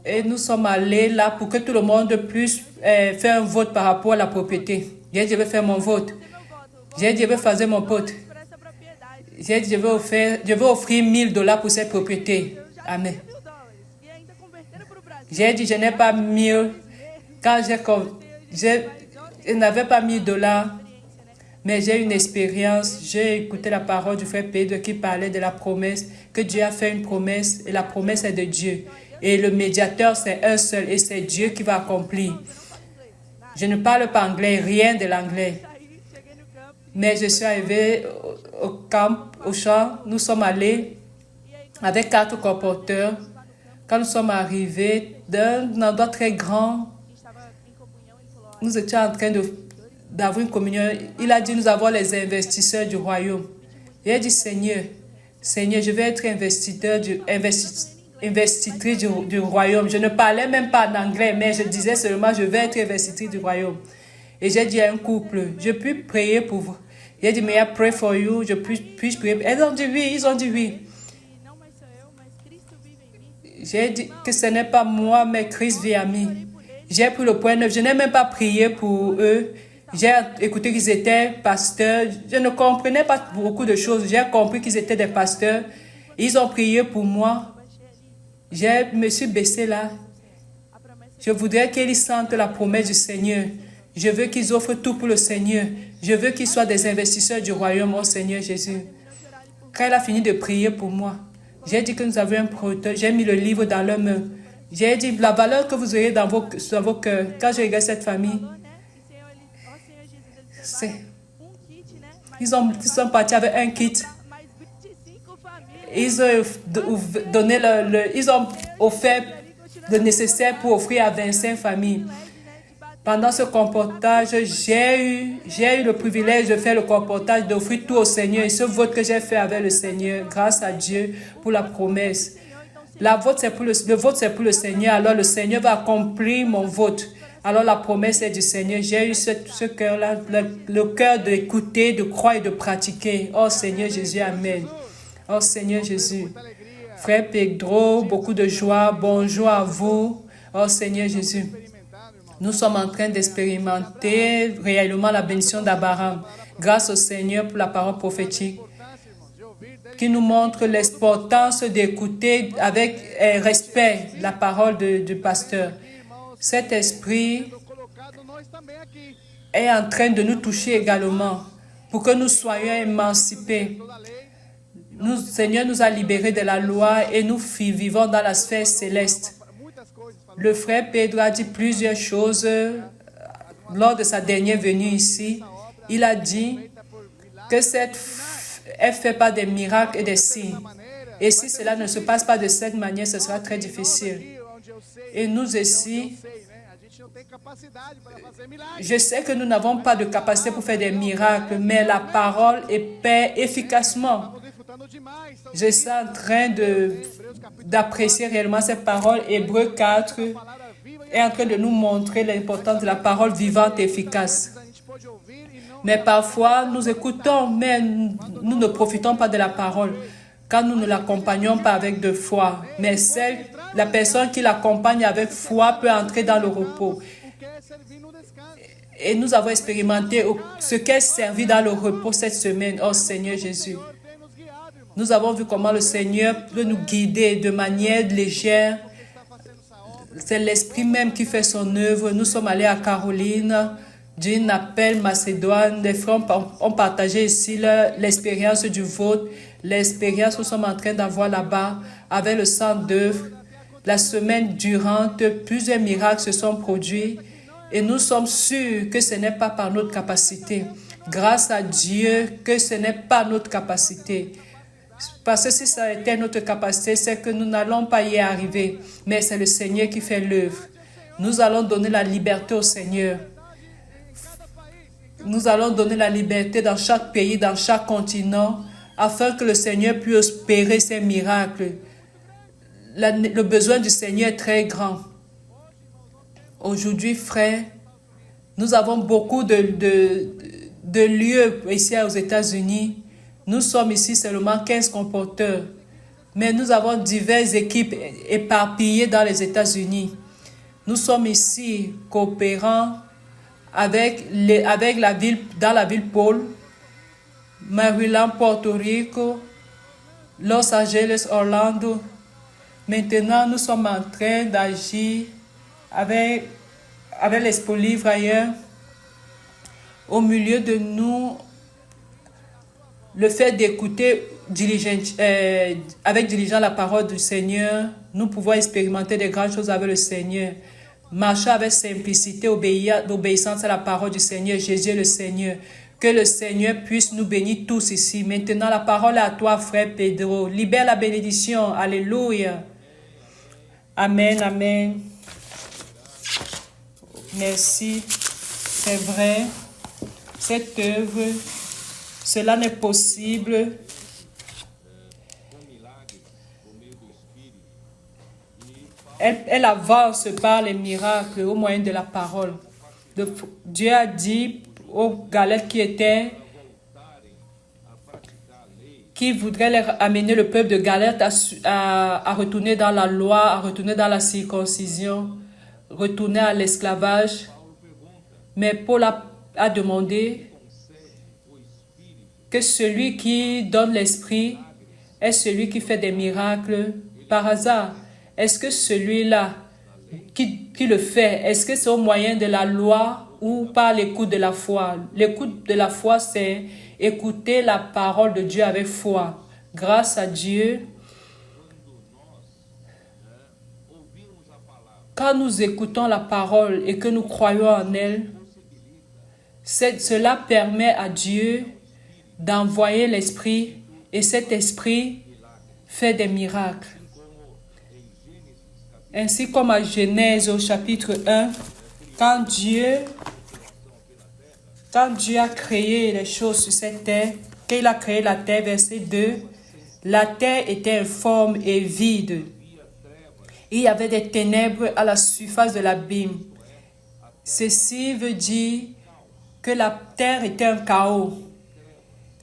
Et nous sommes allés là pour que tout le monde puisse faire un vote par rapport à la propriété. J'ai dit, je vais faire mon vote. J'ai dit, je vais faire mon pote. J'ai dit, je vais offrir $1000 pour cette propriété. Amen. J'ai dit, je n'ai pas 1000. Quand je n'avais pas $1000, mais j'ai une expérience. J'ai écouté la parole du frère Pedro qui parlait de la promesse, que Dieu a fait une promesse et la promesse est de Dieu. Et le médiateur, c'est un seul et c'est Dieu qui va accomplir. Je ne parle pas anglais, rien de l'anglais. Mais je suis arrivé au camp, au champ. Nous sommes allés avec 4 colporteurs. Quand nous sommes arrivés d'un endroit très grand, nous étions en train d'avoir une communion. Il a dit, nous avons les investisseurs du royaume. J'ai dit, Seigneur, je vais être investitrice du royaume. Je ne parlais même pas en anglais, mais je disais seulement, je vais être investitrice du royaume. Et j'ai dit à un couple, je puis prier pour vous. J'ai dit, may I pray for you? Je puis prier. Ils ont dit oui. J'ai dit que ce n'est pas moi, mais Christ vit à moi. J'ai pris le point 9. Je n'ai même pas prié pour eux. J'ai écouté qu'ils étaient pasteurs. Je ne comprenais pas beaucoup de choses. J'ai compris qu'ils étaient des pasteurs. Ils ont prié pour moi. Je me suis baissé là. Je voudrais qu'ils sentent la promesse du Seigneur. Je veux qu'ils offrent tout pour le Seigneur. Je veux qu'ils soient des investisseurs du royaume, au Seigneur Jésus. Quand elle a fini de prier pour moi, j'ai dit que nous avions un protocole. J'ai mis le livre dans leurs mains. J'ai dit la valeur que vous aurez dans vos cœurs. Quand je regarde cette famille, ils sont partis avec un kit. Ils ont offert le nécessaire pour offrir à 25 familles. Pendant ce comportage, j'ai eu le privilège de faire le comportage, d'offrir tout au Seigneur. Et ce vote que j'ai fait avec le Seigneur, grâce à Dieu pour la promesse. Le vote, c'est pour le Seigneur. Alors, le Seigneur va accomplir mon vote. Alors, la promesse est du Seigneur. J'ai eu ce cœur-là, le cœur d'écouter, de croire et de pratiquer. Oh, Seigneur Jésus, Amen. Oh, Seigneur Jésus. Frère Pedro, beaucoup de joie. Bonjour à vous. Oh, Seigneur Jésus. Nous sommes en train d'expérimenter réellement la bénédiction d'Abraham grâce au Seigneur pour la parole prophétique qui nous montre l'importance d'écouter avec respect la parole du pasteur. Cet esprit est en train de nous toucher également pour que nous soyons émancipés. Le Seigneur nous a libérés de la loi et nous vivons dans la sphère céleste. Le frère Pedro a dit plusieurs choses lors de sa dernière venue ici. Il a dit que elle fait pas des miracles et des signes. Et si cela ne se passe pas de cette manière, ce sera très difficile. Et nous ici, je sais que nous n'avons pas de capacité pour faire des miracles, mais la parole opère efficacement. Je suis en train d'apprécier réellement cette parole. Hébreux 4 est en train de nous montrer l'importance de la parole vivante et efficace. Mais parfois, nous écoutons, mais nous ne profitons pas de la parole, car nous ne l'accompagnons pas avec de foi. Mais la personne qui l'accompagne avec foi peut entrer dans le repos. Et nous avons expérimenté ce qu'est servi dans le repos cette semaine, oh Seigneur Jésus. Nous avons vu comment le Seigneur peut nous guider de manière légère. C'est l'Esprit même qui fait son œuvre. Nous sommes allés à Caroline, d'une appel Macédoine. Les frères ont partagé ici l'expérience du vôtre, l'expérience que nous sommes en train d'avoir là-bas avec le centre d'œuvre. La semaine durante, plusieurs miracles se sont produits et nous sommes sûrs que ce n'est pas par notre capacité. Grâce à Dieu que ce n'est pas notre capacité. Parce que si ça était notre capacité, c'est que nous n'allons pas y arriver. Mais c'est le Seigneur qui fait l'œuvre. Nous allons donner la liberté au Seigneur. Nous allons donner la liberté dans chaque pays, dans chaque continent, afin que le Seigneur puisse opérer ses miracles. Le besoin du Seigneur est très grand. Aujourd'hui, frères, nous avons beaucoup de lieux ici aux États-Unis. Nous sommes ici seulement 15 comporteurs, mais nous avons diverses équipes éparpillées dans les États-Unis. Nous sommes ici coopérant avec la ville, dans la ville Paul, Maryland, Porto Rico, Los Angeles, Orlando. Maintenant, nous sommes en train d'agir avec l'Expo Livre ailleurs. Au milieu de nous, le fait d'écouter avec diligence la parole du Seigneur, nous pouvons expérimenter de grandes choses avec le Seigneur. Marcher avec simplicité, obéissance à la parole du Seigneur. Jésus est le Seigneur. Que le Seigneur puisse nous bénir tous ici. Maintenant, la parole est à toi, frère Pedro. Libère la bénédiction. Alléluia. Amen, amen. Merci. C'est vrai. Cette œuvre, cela n'est possible elle avance par les miracles au moyen de la parole. Dieu a dit aux Galètes qui voudraient amener le peuple de Galète à retourner dans la loi, à retourner dans la circoncision, retourner à l'esclavage. Mais Paul a demandé que celui qui donne l'esprit est celui qui fait des miracles par hasard. Est-ce que celui-là qui le fait, est-ce que c'est au moyen de la loi ou par l'écoute de la foi? L'écoute de la foi, c'est écouter la parole de Dieu avec foi. Grâce à Dieu, quand nous écoutons la parole et que nous croyons en elle, cela permet à Dieu d'envoyer l'Esprit et cet Esprit fait des miracles. Ainsi comme à Genèse au chapitre 1, quand Dieu a créé les choses sur cette terre, quand il a créé la terre, verset 2, la terre était informe et vide. Il y avait des ténèbres à la surface de l'abîme. Ceci veut dire que la terre était un chaos.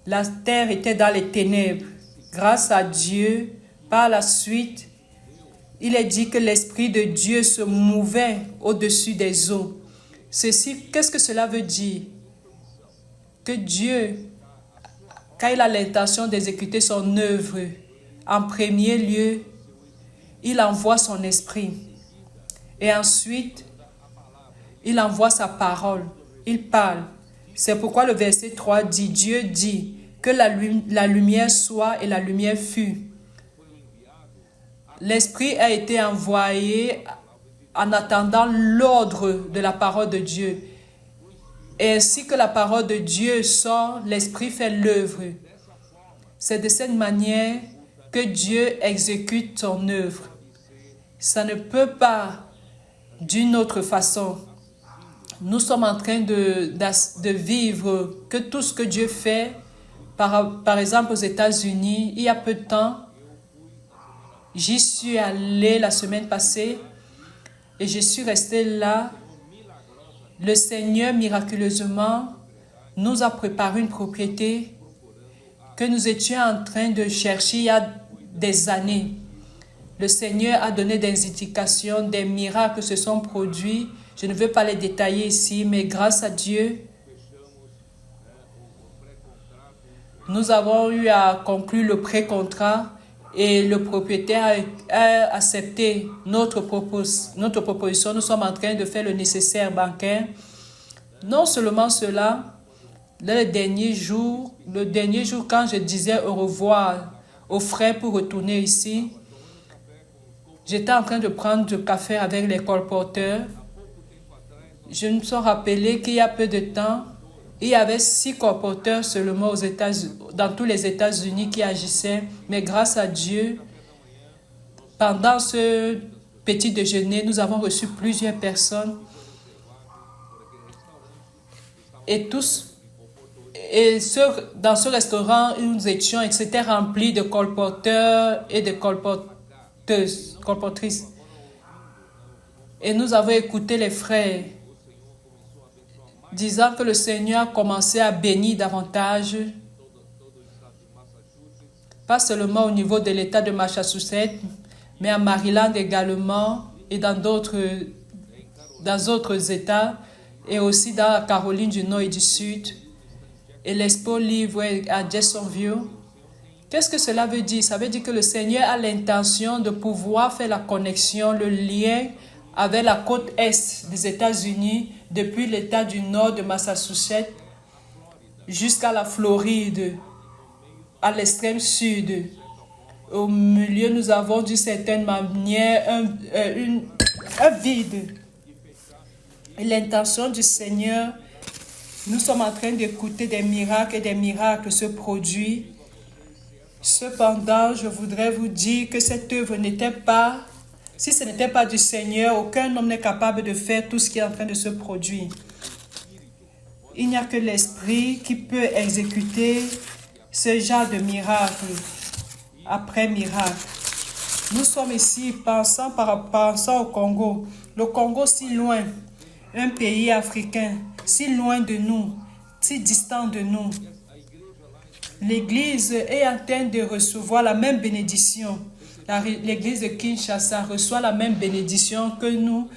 La terre était dans les ténèbres. Grâce à Dieu, par la suite, il est dit que l'Esprit de Dieu se mouvait au-dessus des eaux. Qu'est-ce que cela veut dire? Que Dieu, quand il a l'intention d'exécuter son œuvre, en premier lieu, il envoie son esprit. Et ensuite, il envoie sa parole. Il parle. C'est pourquoi le verset 3 dit, Dieu dit que la lumière soit et la lumière fut. L'esprit a été envoyé en attendant l'ordre de la parole de Dieu. Et ainsi que la parole de Dieu sort, l'esprit fait l'œuvre. C'est de cette manière que Dieu exécute son œuvre. Ça ne peut pas d'une autre façon. Nous sommes en train de vivre que tout ce que Dieu fait, par exemple aux États-Unis, il y a peu de temps, j'y suis allé la semaine passée et je suis resté là. Le Seigneur, miraculeusement, nous a préparé une propriété que nous étions en train de chercher il y a des années. Le Seigneur a donné des indications, des miracles se sont produits. Je ne veux pas les détailler ici, mais grâce à Dieu, nous avons eu à conclure le pré-contrat et le propriétaire a accepté notre proposition. Nous sommes en train de faire le nécessaire bancaire. Non seulement cela, le dernier jour quand je disais au revoir aux frères pour retourner ici, j'étais en train de prendre du café avec les colporteurs. Je me suis rappelé qu'il y a peu de temps, il y avait 6 colporteurs seulement dans tous les États-Unis qui agissaient. Mais grâce à Dieu, pendant ce petit déjeuner, nous avons reçu plusieurs personnes. Dans ce restaurant où nous étions, c'était rempli de colporteurs et de colportrices. Et nous avons écouté les frères disant que le Seigneur a commencé à bénir davantage, pas seulement au niveau de l'État de Massachusetts, mais à Maryland également et dans d'autres États, et aussi dans la Caroline du Nord et du Sud, et l'Expo Livre à Jacksonville. Qu'est-ce que cela veut dire? Ça veut dire que le Seigneur a l'intention de pouvoir faire la connexion, le lien avec la côte est des États-Unis, depuis l'État du Nord de Massachusetts jusqu'à la Floride, à l'extrême sud. Au milieu, nous avons d'une certaine manière un vide. Et l'intention du Seigneur, nous sommes en train d'écouter des miracles et des miracles se produisent. Cependant, je voudrais vous dire que cette œuvre n'était pas, si ce n'était pas du Seigneur, aucun homme n'est capable de faire tout ce qui est en train de se produire. Il n'y a que l'Esprit qui peut exécuter ce genre de miracle après miracle. Nous sommes ici pensant au Congo. Le Congo si loin, un pays africain, si loin de nous, si distant de nous. L'Église est en train de recevoir la même bénédiction. L'Église de Kinshasa reçoit la même bénédiction que nous,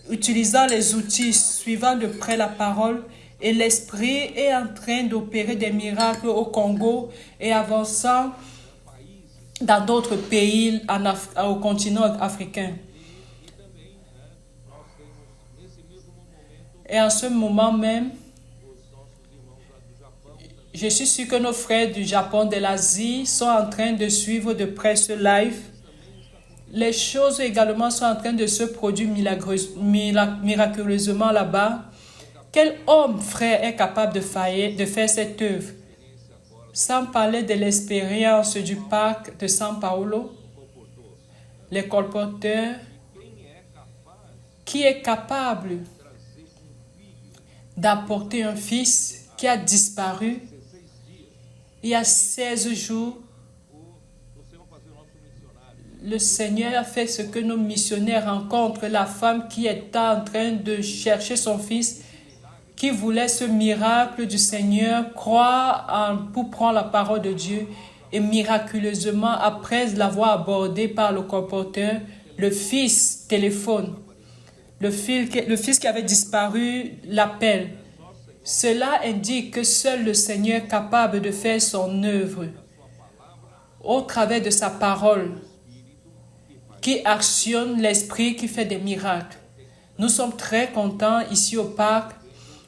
utilisant les outils, suivant de près la parole. Et l'Esprit est en train d'opérer des miracles au Congo et avançant dans d'autres pays au continent africain. Et en ce moment même, je suis sûr que nos frères du Japon, de l'Asie, sont en train de suivre de près ce live. Les choses également sont en train de se produire miraculeusement là-bas. Quel homme, frère, est capable de faire cette œuvre? Sans parler de l'expérience du parc de São Paulo, les colporteurs, qui est capable d'apporter un fils qui a disparu il y a 16 jours. Le Seigneur a fait ce que nos missionnaires rencontrent, la femme qui est en train de chercher son fils, qui voulait ce miracle du Seigneur, pour prendre la parole de Dieu. Et miraculeusement, après l'avoir abordé par le colporteur, le fils téléphone. le fils qui avait disparu l'appelle. Cela indique que seul le Seigneur est capable de faire son œuvre au travers de sa parole, qui actionne l'esprit qui fait des miracles. Nous sommes très contents ici au parc.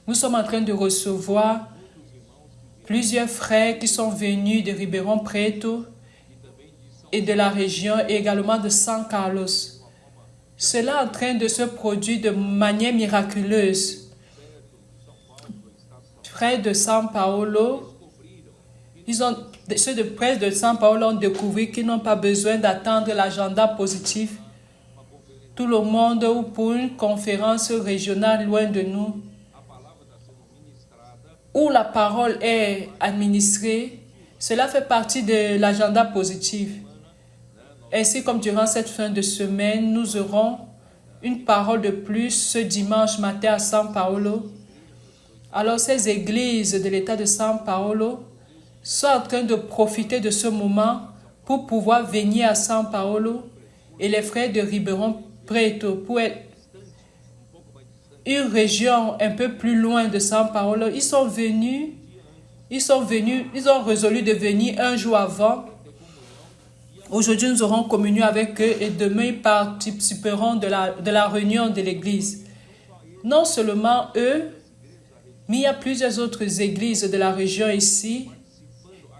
Nous sommes en train de recevoir plusieurs frères qui sont venus de Ribeirão Preto et de la région et également de San Carlos. Cela est en train de se produire de manière miraculeuse. Près de São Paulo, ceux de près de São Paulo ont découvert qu'ils n'ont pas besoin d'attendre l'agenda positif. Tout le monde ou pour une conférence régionale loin de nous, où la parole est administrée, cela fait partie de l'agenda positif. Ainsi comme durant cette fin de semaine, nous aurons une parole de plus ce dimanche matin à São Paulo. Alors ces églises de l'État de São Paulo sont en train de profiter de ce moment pour pouvoir venir à São Paulo et les frères de Ribeirão Preto pour être une région un peu plus loin de São Paulo. Ils ont résolu de venir un jour avant. Aujourd'hui, nous aurons communion avec eux et demain, ils participeront de la réunion de l'église. Non seulement eux, mais il y a plusieurs autres églises de la région ici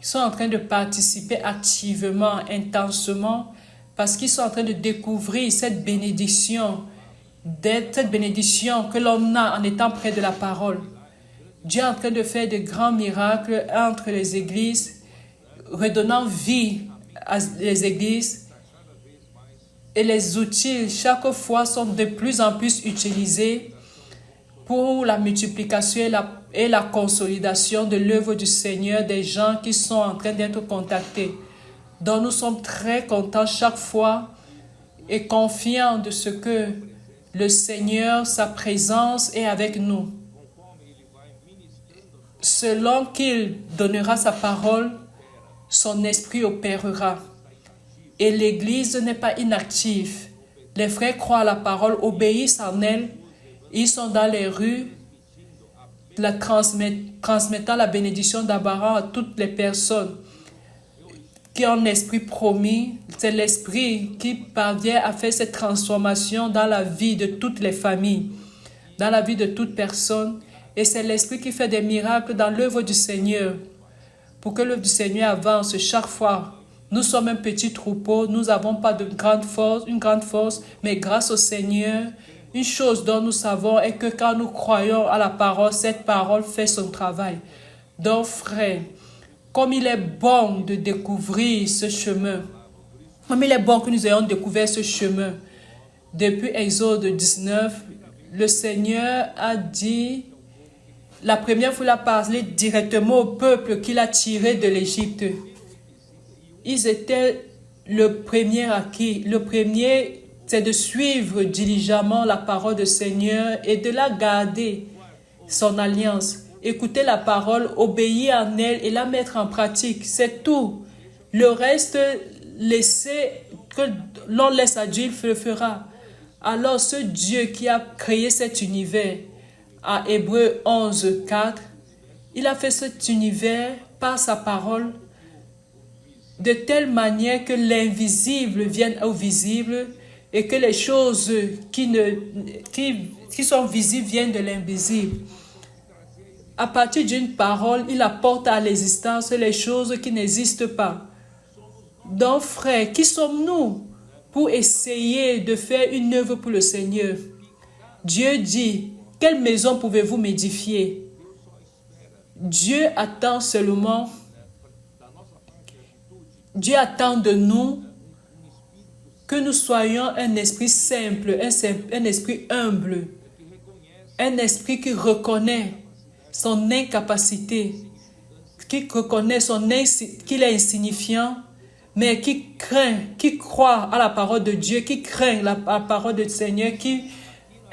qui sont en train de participer activement, intensement, parce qu'ils sont en train de découvrir cette bénédiction que l'on a en étant près de la parole. Dieu est en train de faire de grands miracles entre les églises, redonnant vie à les églises, et les outils chaque fois sont de plus en plus utilisés pour la multiplication et la consolidation de l'œuvre du Seigneur, des gens qui sont en train d'être contactés. Donc nous sommes très contents chaque fois et confiants de ce que le Seigneur, sa présence est avec nous. Selon qu'il donnera sa parole, son esprit opérera. Et l'Église n'est pas inactive. Les frères croient à la parole, obéissent en elle. Ils sont dans les rues, transmettant la bénédiction d'Abraham à toutes les personnes qui ont l'esprit promis. C'est l'esprit qui parvient à faire cette transformation dans la vie de toutes les familles, dans la vie de toute personne. Et c'est l'esprit qui fait des miracles dans l'œuvre du Seigneur. Pour que l'œuvre du Seigneur avance chaque fois. Nous sommes un petit troupeau, nous n'avons pas une grande force, mais grâce au Seigneur, une chose dont nous savons est que quand nous croyons à la parole, cette parole fait son travail. Donc, frères, comme il est bon de découvrir ce chemin, comme il est bon que nous ayons découvert ce chemin, depuis Exode 19, le Seigneur a dit, la première fois il a parlé directement au peuple qu'il a tiré de l'Égypte. Ils étaient le premier acquis. Le premier, c'est de suivre diligemment la parole du Seigneur et de la garder, son alliance. Écouter la parole, obéir en elle et la mettre en pratique. C'est tout. Le reste, que l'on laisse à Dieu, il le fera. Alors ce Dieu qui a créé cet univers, à Hébreux 11, 4, il a fait cet univers par sa parole de telle manière que l'invisible vienne au visible et que les choses qui sont visibles viennent de l'invisible. À partir d'une parole, il apporte à l'existence les choses qui n'existent pas. Donc, frères, qui sommes-nous pour essayer de faire une œuvre pour le Seigneur? Dieu dit, quelle maison pouvez-vous m'édifier? Dieu attend seulement, Dieu attend de nous que nous soyons un esprit simple, un esprit humble, un esprit qui reconnaît son incapacité, qui reconnaît qu'il est insignifiant, mais qui craint, qui croit à la parole de Dieu, qui craint la parole du Seigneur, qui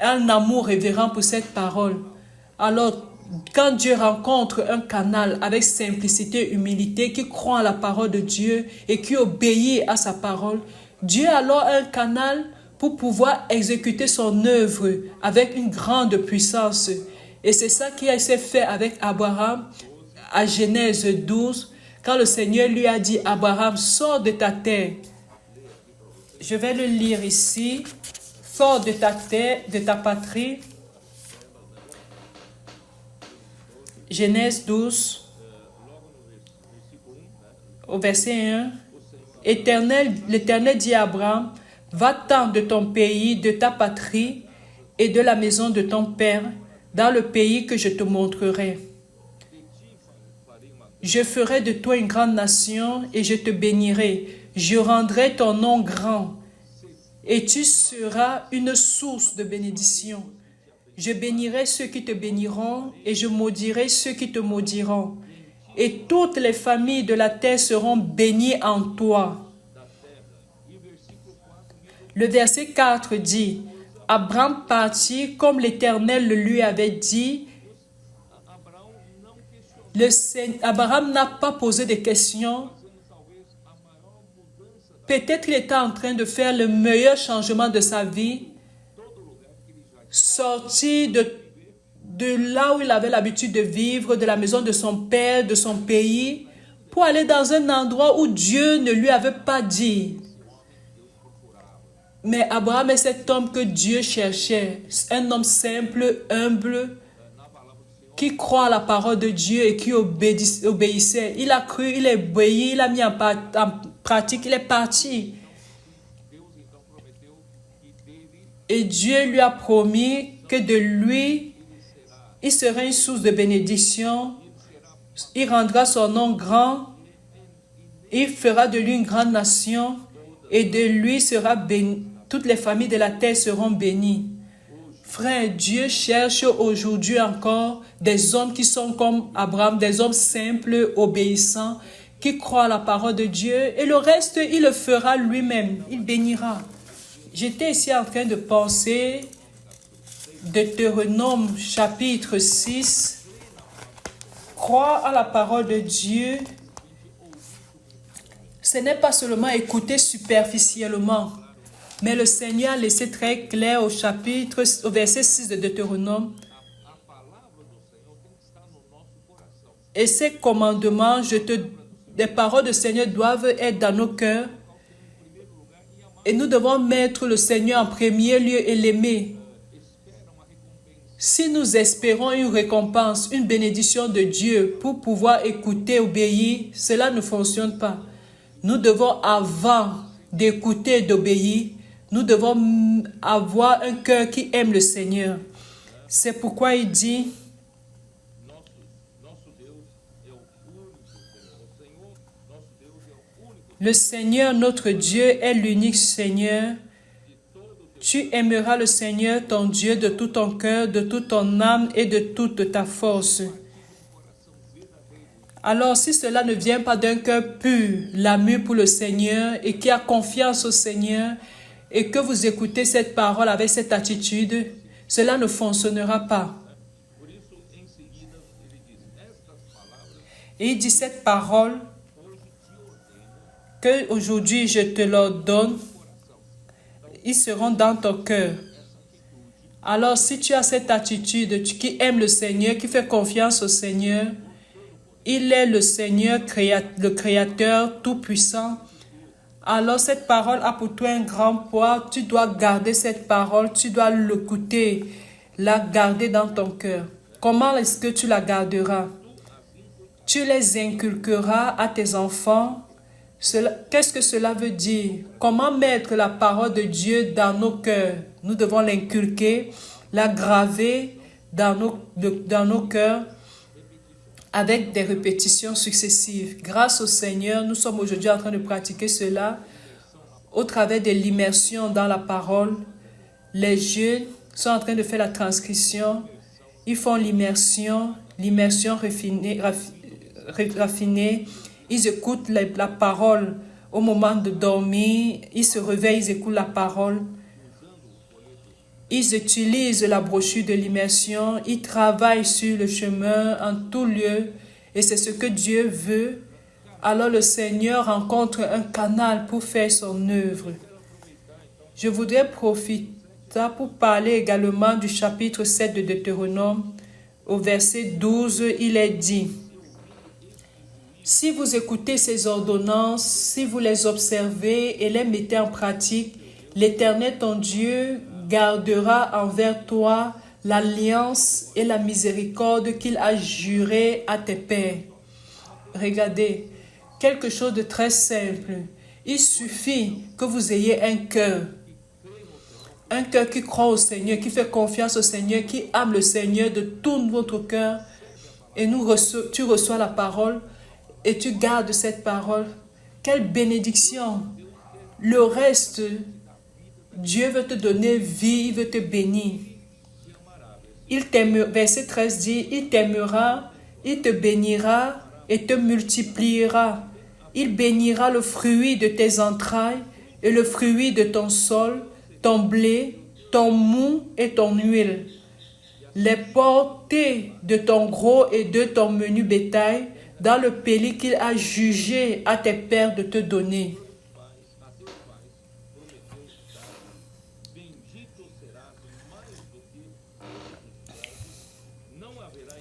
a un amour révérend pour cette parole. Alors, quand Dieu rencontre un canal avec simplicité, humilité, qui croit à la parole de Dieu et qui obéit à sa parole, Dieu a alors un canal pour pouvoir exécuter son œuvre avec une grande puissance. Et c'est ça qui a été fait avec Abraham à Genèse 12, quand le Seigneur lui a dit, Abraham, sors de ta terre. Je vais le lire ici. Sors de ta terre, de ta patrie. Genèse 12, au verset 1. L'Éternel dit à Abraham, va-t'en de ton pays, de ta patrie et de la maison de ton père, dans le pays que je te montrerai. Je ferai de toi une grande nation et je te bénirai. Je rendrai ton nom grand et tu seras une source de bénédiction. Je bénirai ceux qui te béniront et je maudirai ceux qui te maudiront. Et toutes les familles de la terre seront bénies en toi. Le verset 4 dit, Abraham partit comme l'Éternel le lui avait dit. Abraham n'a pas posé de questions. Peut-être qu'il était en train de faire le meilleur changement de sa vie, sortir de là où il avait l'habitude de vivre, de la maison de son père, de son pays, pour aller dans un endroit où Dieu ne lui avait pas dit. Mais Abraham est cet homme que Dieu cherchait, un homme simple, humble, qui croit à la parole de Dieu et qui obéissait. Il a cru, il a obéi, il a mis en pratique, il est parti. Et Dieu lui a promis que de lui, il serait une source de bénédiction. Il rendra son nom grand. Il fera de lui une grande nation. Et de lui sera béni. Toutes les familles de la terre seront bénies. Frère, Dieu cherche aujourd'hui encore des hommes qui sont comme Abraham, des hommes simples, obéissants, qui croient à la parole de Dieu. Et le reste, il le fera lui-même. Il bénira. J'étais ici en train de penser Deutéronome chapitre 6. Croire à la parole de Dieu, ce n'est pas seulement écouter superficiellement. Mais le Seigneur a laissé très clair au verset 6 de Deutéronome. Et ces commandements, les paroles du Seigneur doivent être dans nos cœurs. Et nous devons mettre le Seigneur en premier lieu et l'aimer. Si nous espérons une récompense, une bénédiction de Dieu pour pouvoir écouter, obéir, cela ne fonctionne pas. Nous devons, avant d'écouter et d'obéir, nous devons avoir un cœur qui aime le Seigneur. C'est pourquoi il dit, le Seigneur, notre Dieu, est l'unique Seigneur. Tu aimeras le Seigneur, ton Dieu, de tout ton cœur, de toute ton âme et de toute ta force. Alors, si cela ne vient pas d'un cœur pur, l'amour pour le Seigneur et qui a confiance au Seigneur, et que vous écoutez cette parole avec cette attitude, cela ne fonctionnera pas. Et il dit cette parole que aujourd'hui je te leur donne, ils seront dans ton cœur. Alors si tu as cette attitude, qui aime le Seigneur, qui fait confiance au Seigneur, il est le Seigneur, le Créateur tout-puissant. Alors cette parole a pour toi un grand poids. Tu dois garder cette parole, tu dois l'écouter, la garder dans ton cœur. Comment est-ce que tu la garderas? Tu les inculqueras à tes enfants. Qu'est-ce que cela veut dire? Comment mettre la parole de Dieu dans nos cœurs? Nous devons l'inculquer, la graver dans nos cœurs avec des répétitions successives. Grâce au Seigneur, nous sommes aujourd'hui en train de pratiquer cela au travers de l'immersion dans la parole. Les jeunes sont en train de faire la transcription. Ils font l'immersion raffinée. Ils écoutent la parole au moment de dormir. Ils se réveillent, ils écoutent la parole. Ils utilisent la brochure de l'immersion. Ils travaillent sur le chemin en tout lieu. Et c'est ce que Dieu veut. Alors le Seigneur rencontre un canal pour faire son œuvre. Je voudrais profiter pour parler également du chapitre 7 de Deutéronome. Au verset 12, il est dit: si vous écoutez ces ordonnances, si vous les observez et les mettez en pratique, l'Éternel ton Dieu gardera envers toi l'alliance et la miséricorde qu'il a juré à tes pères. Regardez, quelque chose de très simple. Il suffit que vous ayez un cœur qui croit au Seigneur, qui fait confiance au Seigneur, qui aime le Seigneur de tout votre cœur, et tu reçois la parole et tu gardes cette parole. Quelle bénédiction! Le reste, Dieu veut te donner vie, il veut te bénir. Verset 13 dit: il t'aimera, il te bénira et te multipliera. Il bénira le fruit de tes entrailles et le fruit de ton sol, ton blé, ton mou et ton huile, les portées de ton gros et de ton menu bétail, dans le pays qu'il a jugé à tes pères de te donner.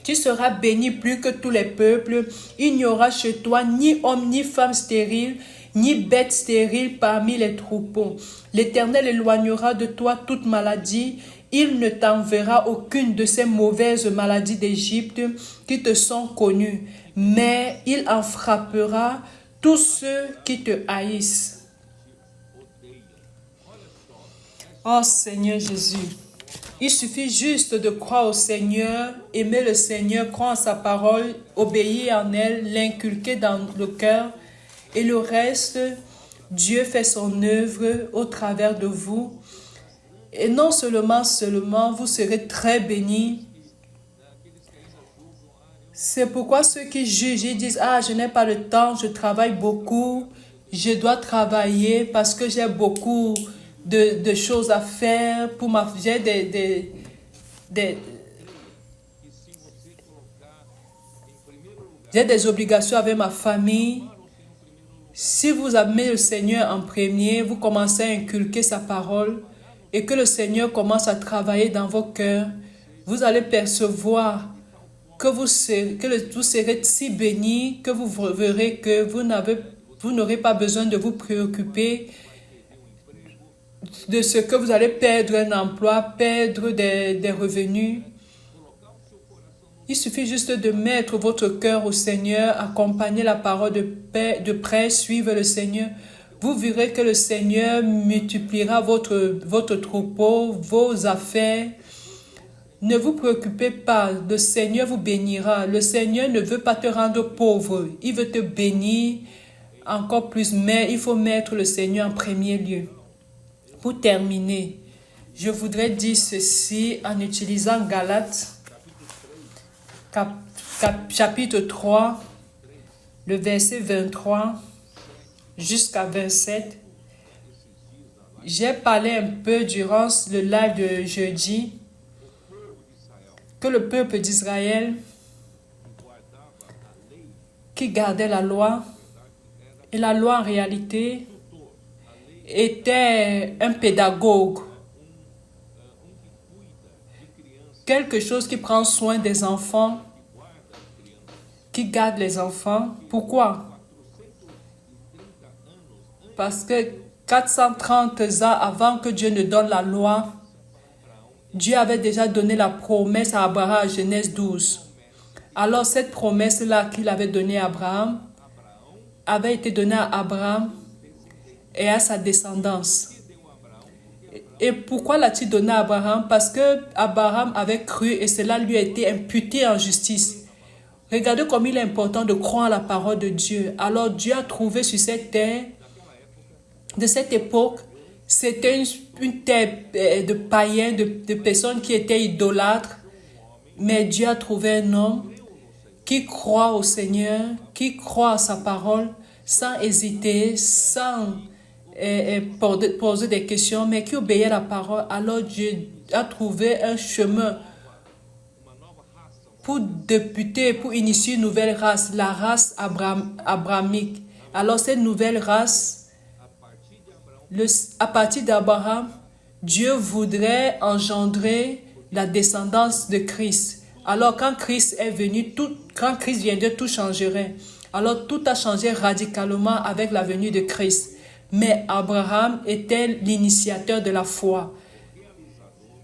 Tu seras béni plus que tous les peuples. Il n'y aura chez toi ni homme, ni femme stérile, ni bête stérile parmi les troupeaux. L'Éternel éloignera de toi toute maladie. Il ne t'enverra aucune de ces mauvaises maladies d'Égypte qui te sont connues, mais il en frappera tous ceux qui te haïssent. Oh Seigneur Jésus, il suffit juste de croire au Seigneur, aimer le Seigneur, croire en sa parole, obéir en elle, l'inculquer dans le cœur, et le reste, Dieu fait son œuvre au travers de vous. Et non seulement, vous serez très bénis. C'est pourquoi ceux qui jugent, ils disent: ah, je n'ai pas le temps, je travaille beaucoup, je dois travailler parce que j'ai beaucoup de choses à faire, j'ai des obligations avec ma famille. Si vous amenez le Seigneur en premier, vous commencez à inculquer sa parole et que le Seigneur commence à travailler dans vos cœurs, vous allez percevoir que vous serez si bénis que vous verrez que vous n'aurez pas besoin de vous préoccuper de ce que vous allez perdre un emploi, perdre des revenus. Il suffit juste de mettre votre cœur au Seigneur, accompagner la parole de près, suivre le Seigneur. Vous verrez que le Seigneur multipliera votre troupeau, vos affaires. Ne vous préoccupez pas, le Seigneur vous bénira. Le Seigneur ne veut pas te rendre pauvre, il veut te bénir encore plus, mais il faut mettre le Seigneur en premier lieu. Pour terminer, je voudrais dire ceci en utilisant Galates, chapitre 3, le verset 23 jusqu'à 27. J'ai parlé un peu durant le live de jeudi que le peuple d'Israël qui gardait la loi, et la loi en réalité était un pédagogue, quelque chose qui prend soin des enfants, qui garde les enfants. Pourquoi? Parce que 430 ans avant que Dieu ne donne la loi, Dieu avait déjà donné la promesse à Abraham, Genèse 12. Alors cette promesse-là qu'il avait donnée à Abraham avait été donnée à Abraham et à sa descendance. Et pourquoi l'a-t-il donné à Abraham? Parce que Abraham avait cru et cela lui a été imputé en justice. Regardez comme il est important de croire à la parole de Dieu. Alors Dieu a trouvé sur cette terre, de cette époque, c'était une terre de païens, de personnes qui étaient idolâtres. Mais Dieu a trouvé un homme qui croit au Seigneur, qui croit à sa parole, sans hésiter, sans poser des questions, mais qui obéit à la parole. Alors Dieu a trouvé un chemin pour débuter, pour initier une nouvelle race, la race abrahamique. Alors cette nouvelle race À partir d'Abraham, Dieu voudrait engendrer la descendance de Christ. Alors quand Christ est venu, quand Christ viendrait, tout changerait. Alors tout a changé radicalement avec la venue de Christ. Mais Abraham était l'initiateur de la foi.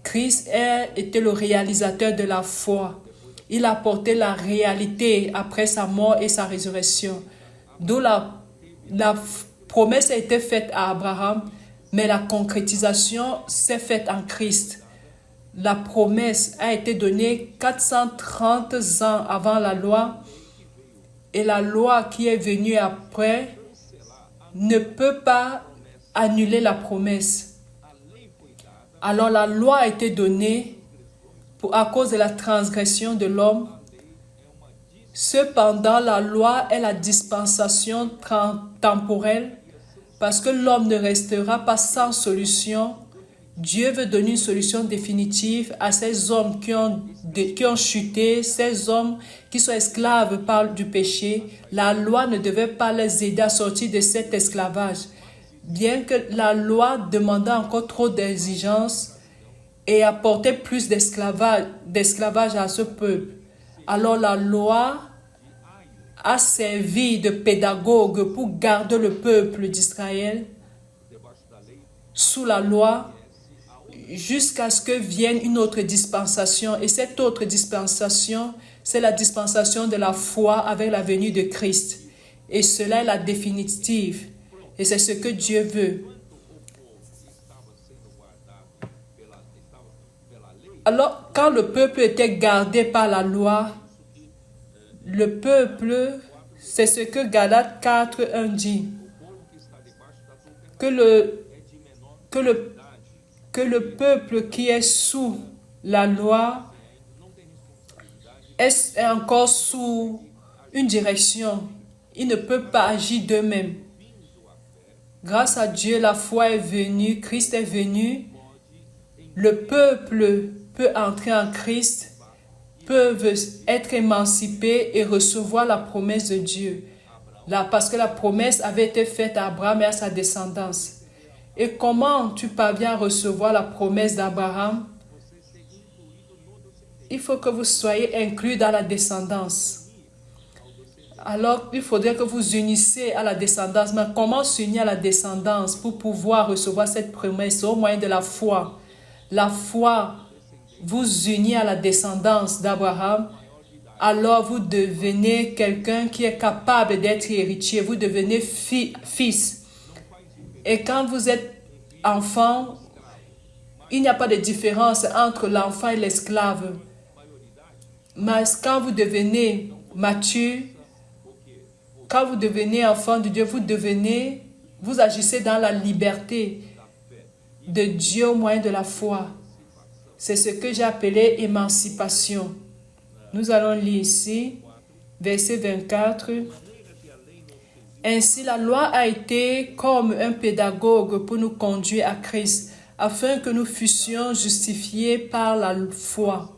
Christ était le réalisateur de la foi. Il apportait la réalité après sa mort et sa résurrection. D'où la promesse a été faite à Abraham, mais la concrétisation s'est faite en Christ. La promesse a été donnée 430 ans avant la loi, et la loi qui est venue après ne peut pas annuler la promesse. Alors la loi a été donnée à cause de la transgression de l'homme. Cependant, la loi est la dispensation temporelle parce que l'homme ne restera pas sans solution. Dieu veut donner une solution définitive à ces hommes qui ont chuté, ces hommes qui sont esclaves du péché. La loi ne devait pas les aider à sortir de cet esclavage. Bien que la loi demandait encore trop d'exigences et apportait plus d'esclavage à ce peuple. Alors la loi a servi de pédagogue pour garder le peuple d'Israël sous la loi jusqu'à ce que vienne une autre dispensation. Et cette autre dispensation, c'est la dispensation de la foi avec la venue de Christ. Et cela est la définitive. Et c'est ce que Dieu veut. Alors, quand le peuple était gardé par la loi, le peuple, c'est ce que Galates 4:1 dit, que le peuple qui est sous la loi est encore sous une direction. Il ne peut pas agir d'eux-mêmes. Grâce à Dieu, la foi est venue, Christ est venu. Le peuple peut entrer en Christ, peuvent être émancipés et recevoir la promesse de Dieu. Parce que la promesse avait été faite à Abraham et à sa descendance. Et comment tu parviens à recevoir la promesse d'Abraham? Il faut que vous soyez inclus dans la descendance. Alors, il faudrait que vous unissez à la descendance. Mais comment s'unir à la descendance pour pouvoir recevoir cette promesse au moyen de la foi? La foi vous unit à la descendance d'Abraham. Alors, vous devenez quelqu'un qui est capable d'être héritier. Vous devenez fils. Et quand vous êtes enfant, il n'y a pas de différence entre l'enfant et l'esclave. Mais quand vous devenez mature, quand vous devenez enfant de Dieu, vous agissez dans la liberté de Dieu au moyen de la foi. C'est ce que j'ai appelé émancipation. Nous allons lire ici, verset 24. Ainsi, la loi a été comme un pédagogue pour nous conduire à Christ, afin que nous fussions justifiés par la foi.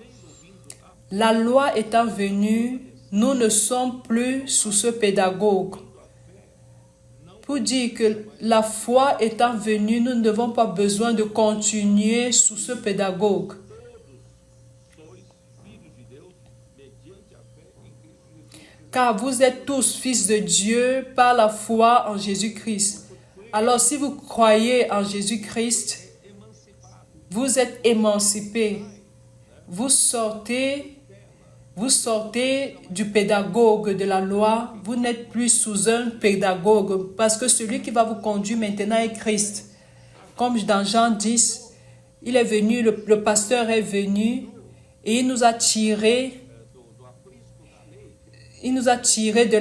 La loi étant venue, nous ne sommes plus sous ce pédagogue. Pour dire que la foi étant venue, nous n'avons pas besoin de continuer sous ce pédagogue. Car vous êtes tous fils de Dieu par la foi en Jésus-Christ. Alors si vous croyez en Jésus-Christ, vous êtes émancipés. Vous sortez du pédagogue de la loi. Vous n'êtes plus sous un pédagogue parce que celui qui va vous conduire maintenant est Christ. Comme dans Jean 10, il est venu, le pasteur est venu et il nous a tirés de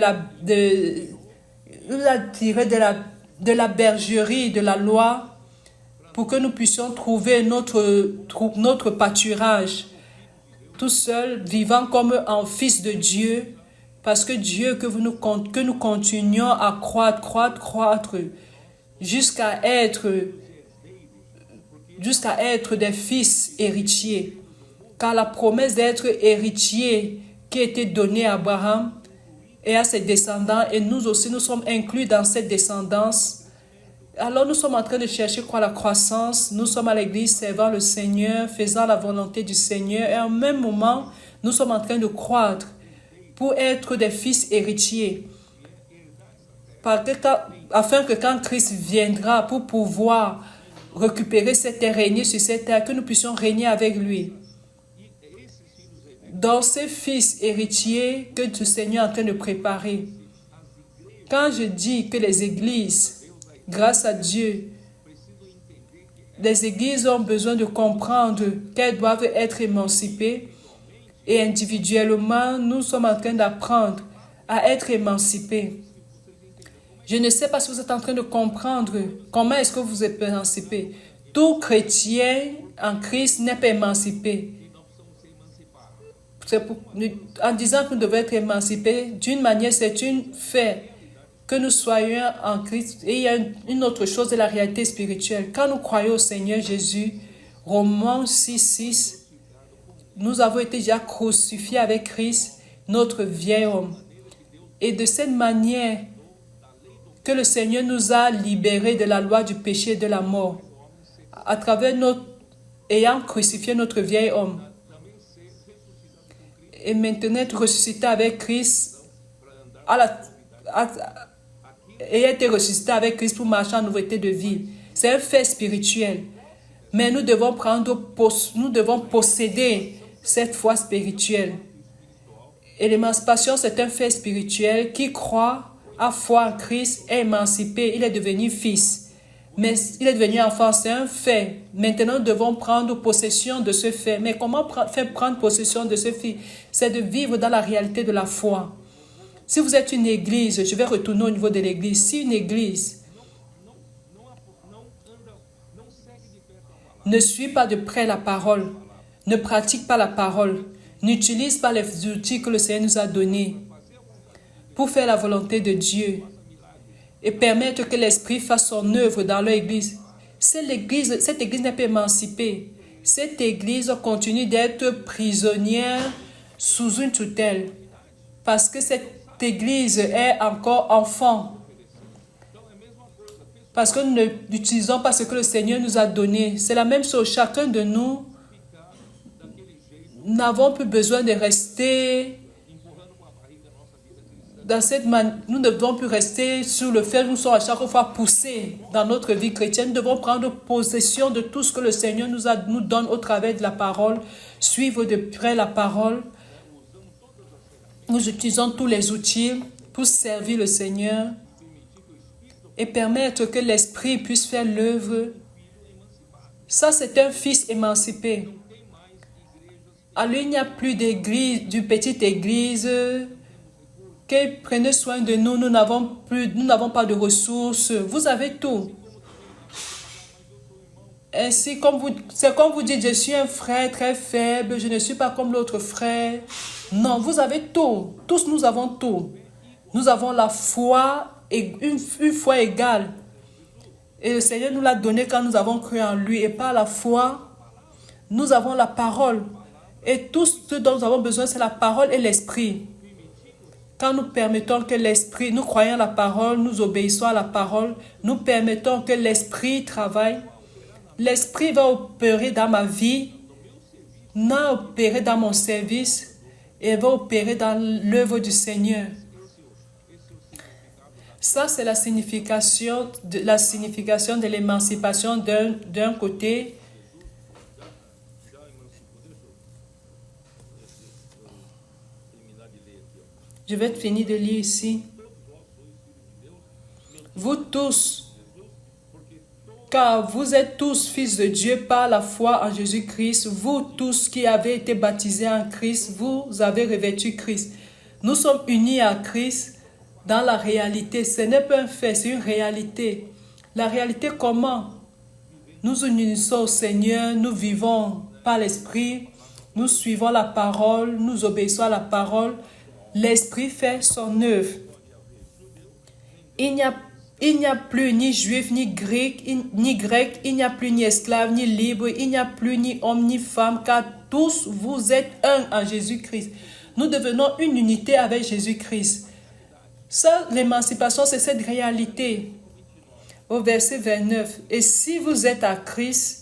la bergerie de la loi pour que nous puissions trouver notre pâturage tout seul, vivant comme un fils de Dieu, parce que Dieu que nous continuions à croître jusqu'à être des fils héritiers. Car la promesse d'être héritier qui a été donnée à Abraham et à ses descendants, et nous aussi nous sommes inclus dans cette descendance, Alors nous sommes en train de chercher quoi? La croissance. Nous sommes à l'église servant le Seigneur, faisant la volonté du Seigneur. Et en même moment, nous sommes en train de croître pour être des fils héritiers. Afin que quand Christ viendra pour pouvoir récupérer cette terre, régner sur cette terre, que nous puissions régner avec lui. Dans ces fils héritiers que le Seigneur est en train de préparer. Quand je dis que les églises, grâce à Dieu, les églises ont besoin de comprendre qu'elles doivent être émancipées et individuellement, nous sommes en train d'apprendre à être émancipés. Je ne sais pas si vous êtes en train de comprendre comment est-ce que vous êtes émancipé. Tout chrétien en Christ n'est pas émancipé. En disant que nous devons être émancipés, d'une manière, c'est une fait que nous soyons en Christ. Et il y a une autre chose de la réalité spirituelle. Quand nous croyons au Seigneur Jésus, Romains 6:6, nous avons été déjà crucifiés avec Christ, notre vieil homme. Et de cette manière que le Seigneur nous a libérés de la loi du péché et de la mort, à travers ayant crucifié notre vieil homme. Et maintenant être ressuscité avec Christ, ayant été ressuscité avec Christ pour marcher en nouveauté de vie. C'est un fait spirituel. Mais nous devons posséder cette foi spirituelle. Et l'émancipation, c'est un fait spirituel. Qui croit, a foi en Christ, est émancipé. Il est devenu fils. Mais il est devenu enfant, c'est un fait. Maintenant, nous devons prendre possession de ce fait. Mais comment faire prendre possession de ce fait? C'est de vivre dans la réalité de la foi. Si vous êtes une église, je vais retourner au niveau de l'église. Si une église ne suit pas de près la parole, ne pratique pas la parole, n'utilise pas les outils que le Seigneur nous a donnés pour faire la volonté de Dieu et permettre que l'Esprit fasse son œuvre dans leur église. Cette église n'est pas émancipée. Cette église continue d'être prisonnière sous une tutelle parce que cette église est encore enfant. Parce que nous n'utilisons pas ce que le Seigneur nous a donné. C'est la même chose. Chacun de nous n'avons plus besoin de rester dans nous ne devons plus rester sur le fait que nous sommes à chaque fois poussés dans notre vie chrétienne. Nous devons prendre possession de tout ce que le Seigneur nous donne au travers de la parole, suivre de près la parole. Nous utilisons tous les outils pour servir le Seigneur et permettre que l'Esprit puisse faire l'œuvre. Ça, c'est un fils émancipé. Alors, il n'y a plus d'église, d'une petite église qui prenait soin de nous. Nous n'avons pas de ressources. Vous avez tout. Ainsi, c'est comme vous dites, je suis un frère très faible, je ne suis pas comme l'autre frère. Non, vous avez tout. Tous nous avons tout. Nous avons la foi, et une foi égale. Et le Seigneur nous l'a donné quand nous avons cru en lui. Et par la foi, nous avons la parole. Et tout ce dont nous avons besoin, c'est la parole et l'esprit. Quand nous permettons que l'esprit, nous croyons la parole, nous obéissons à la parole, nous permettons que l'esprit travaille. L'esprit va opérer dans ma vie, va opérer dans mon service et va opérer dans l'œuvre du Seigneur. Ça, c'est la signification de l'émancipation d'un côté. Je vais finir de lire ici. Vous tous, car vous êtes tous fils de Dieu par la foi en Jésus-Christ. Vous tous qui avez été baptisés en Christ, vous avez revêtu Christ. Nous sommes unis à Christ dans la réalité. Ce n'est pas un fait, c'est une réalité. La réalité comment? Nous unissons au Seigneur, nous vivons par l'Esprit, nous suivons la parole, nous obéissons à la parole. L'Esprit fait son œuvre. Il n'y a plus ni juif, ni grec, il n'y a plus ni esclave, ni libre, il n'y a plus ni homme, ni femme, car tous vous êtes un en Jésus-Christ. Nous devenons une unité avec Jésus-Christ. Ça, l'émancipation, c'est cette réalité. Au verset 29. Et si vous êtes à Christ,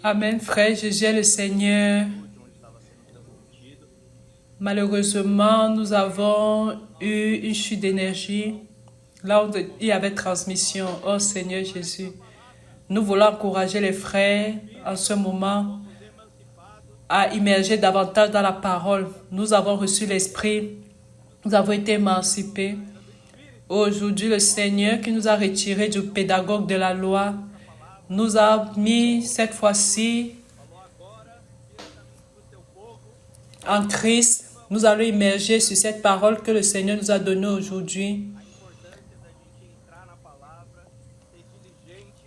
Amen, frère, Jésus est le Seigneur. Malheureusement, nous avons eu une chute d'énergie là où il y avait transmission. Oh Seigneur Jésus, nous voulons encourager les frères en ce moment à immerger davantage dans la parole. Nous avons reçu l'Esprit, nous avons été émancipés. Aujourd'hui, le Seigneur qui nous a retirés du pédagogue de la loi nous a mis cette fois-ci en Christ. Nous allons immerger sur cette parole que le Seigneur nous a donnée aujourd'hui.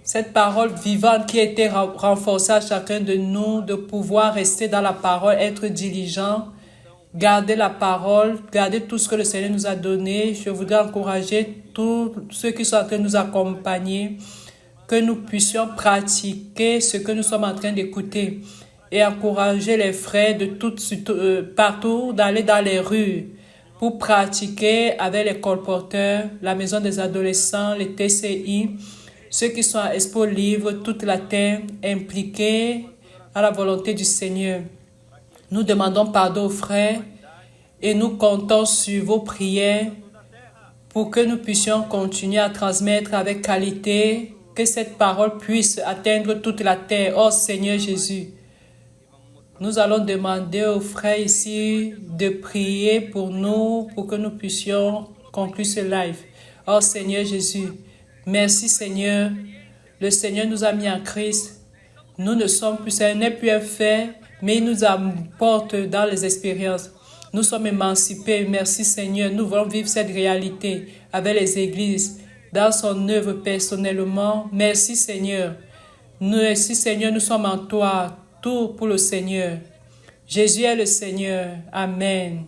Cette parole vivante qui a été renforcée à chacun de nous, de pouvoir rester dans la parole, être diligent, garder la parole, garder tout ce que le Seigneur nous a donné. Je voudrais encourager tous ceux qui sont en train de nous accompagner, que nous puissions pratiquer ce que nous sommes en train d'écouter et encourager les frères de partout d'aller dans les rues pour pratiquer avec les colporteurs, la maison des adolescents, les TCI, ceux qui sont à Expo Livre, toute la terre, impliqués à la volonté du Seigneur. Nous demandons pardon aux frères et nous comptons sur vos prières pour que nous puissions continuer à transmettre avec qualité, que cette parole puisse atteindre toute la terre. Oh Seigneur Jésus, nous allons demander aux frères ici de prier pour nous, pour que nous puissions conclure ce live. Oh Seigneur Jésus, merci Seigneur. Le Seigneur nous a mis en Christ. Nous ne sommes plus, ce n'est plus un fait, mais il nous apporte dans les expériences. Nous sommes émancipés. Merci Seigneur. Nous voulons vivre cette réalité avec les églises, dans son œuvre personnellement. Merci Seigneur. Merci Seigneur, nous sommes en toi. Tout pour le Seigneur. Jésus est le Seigneur. Amen.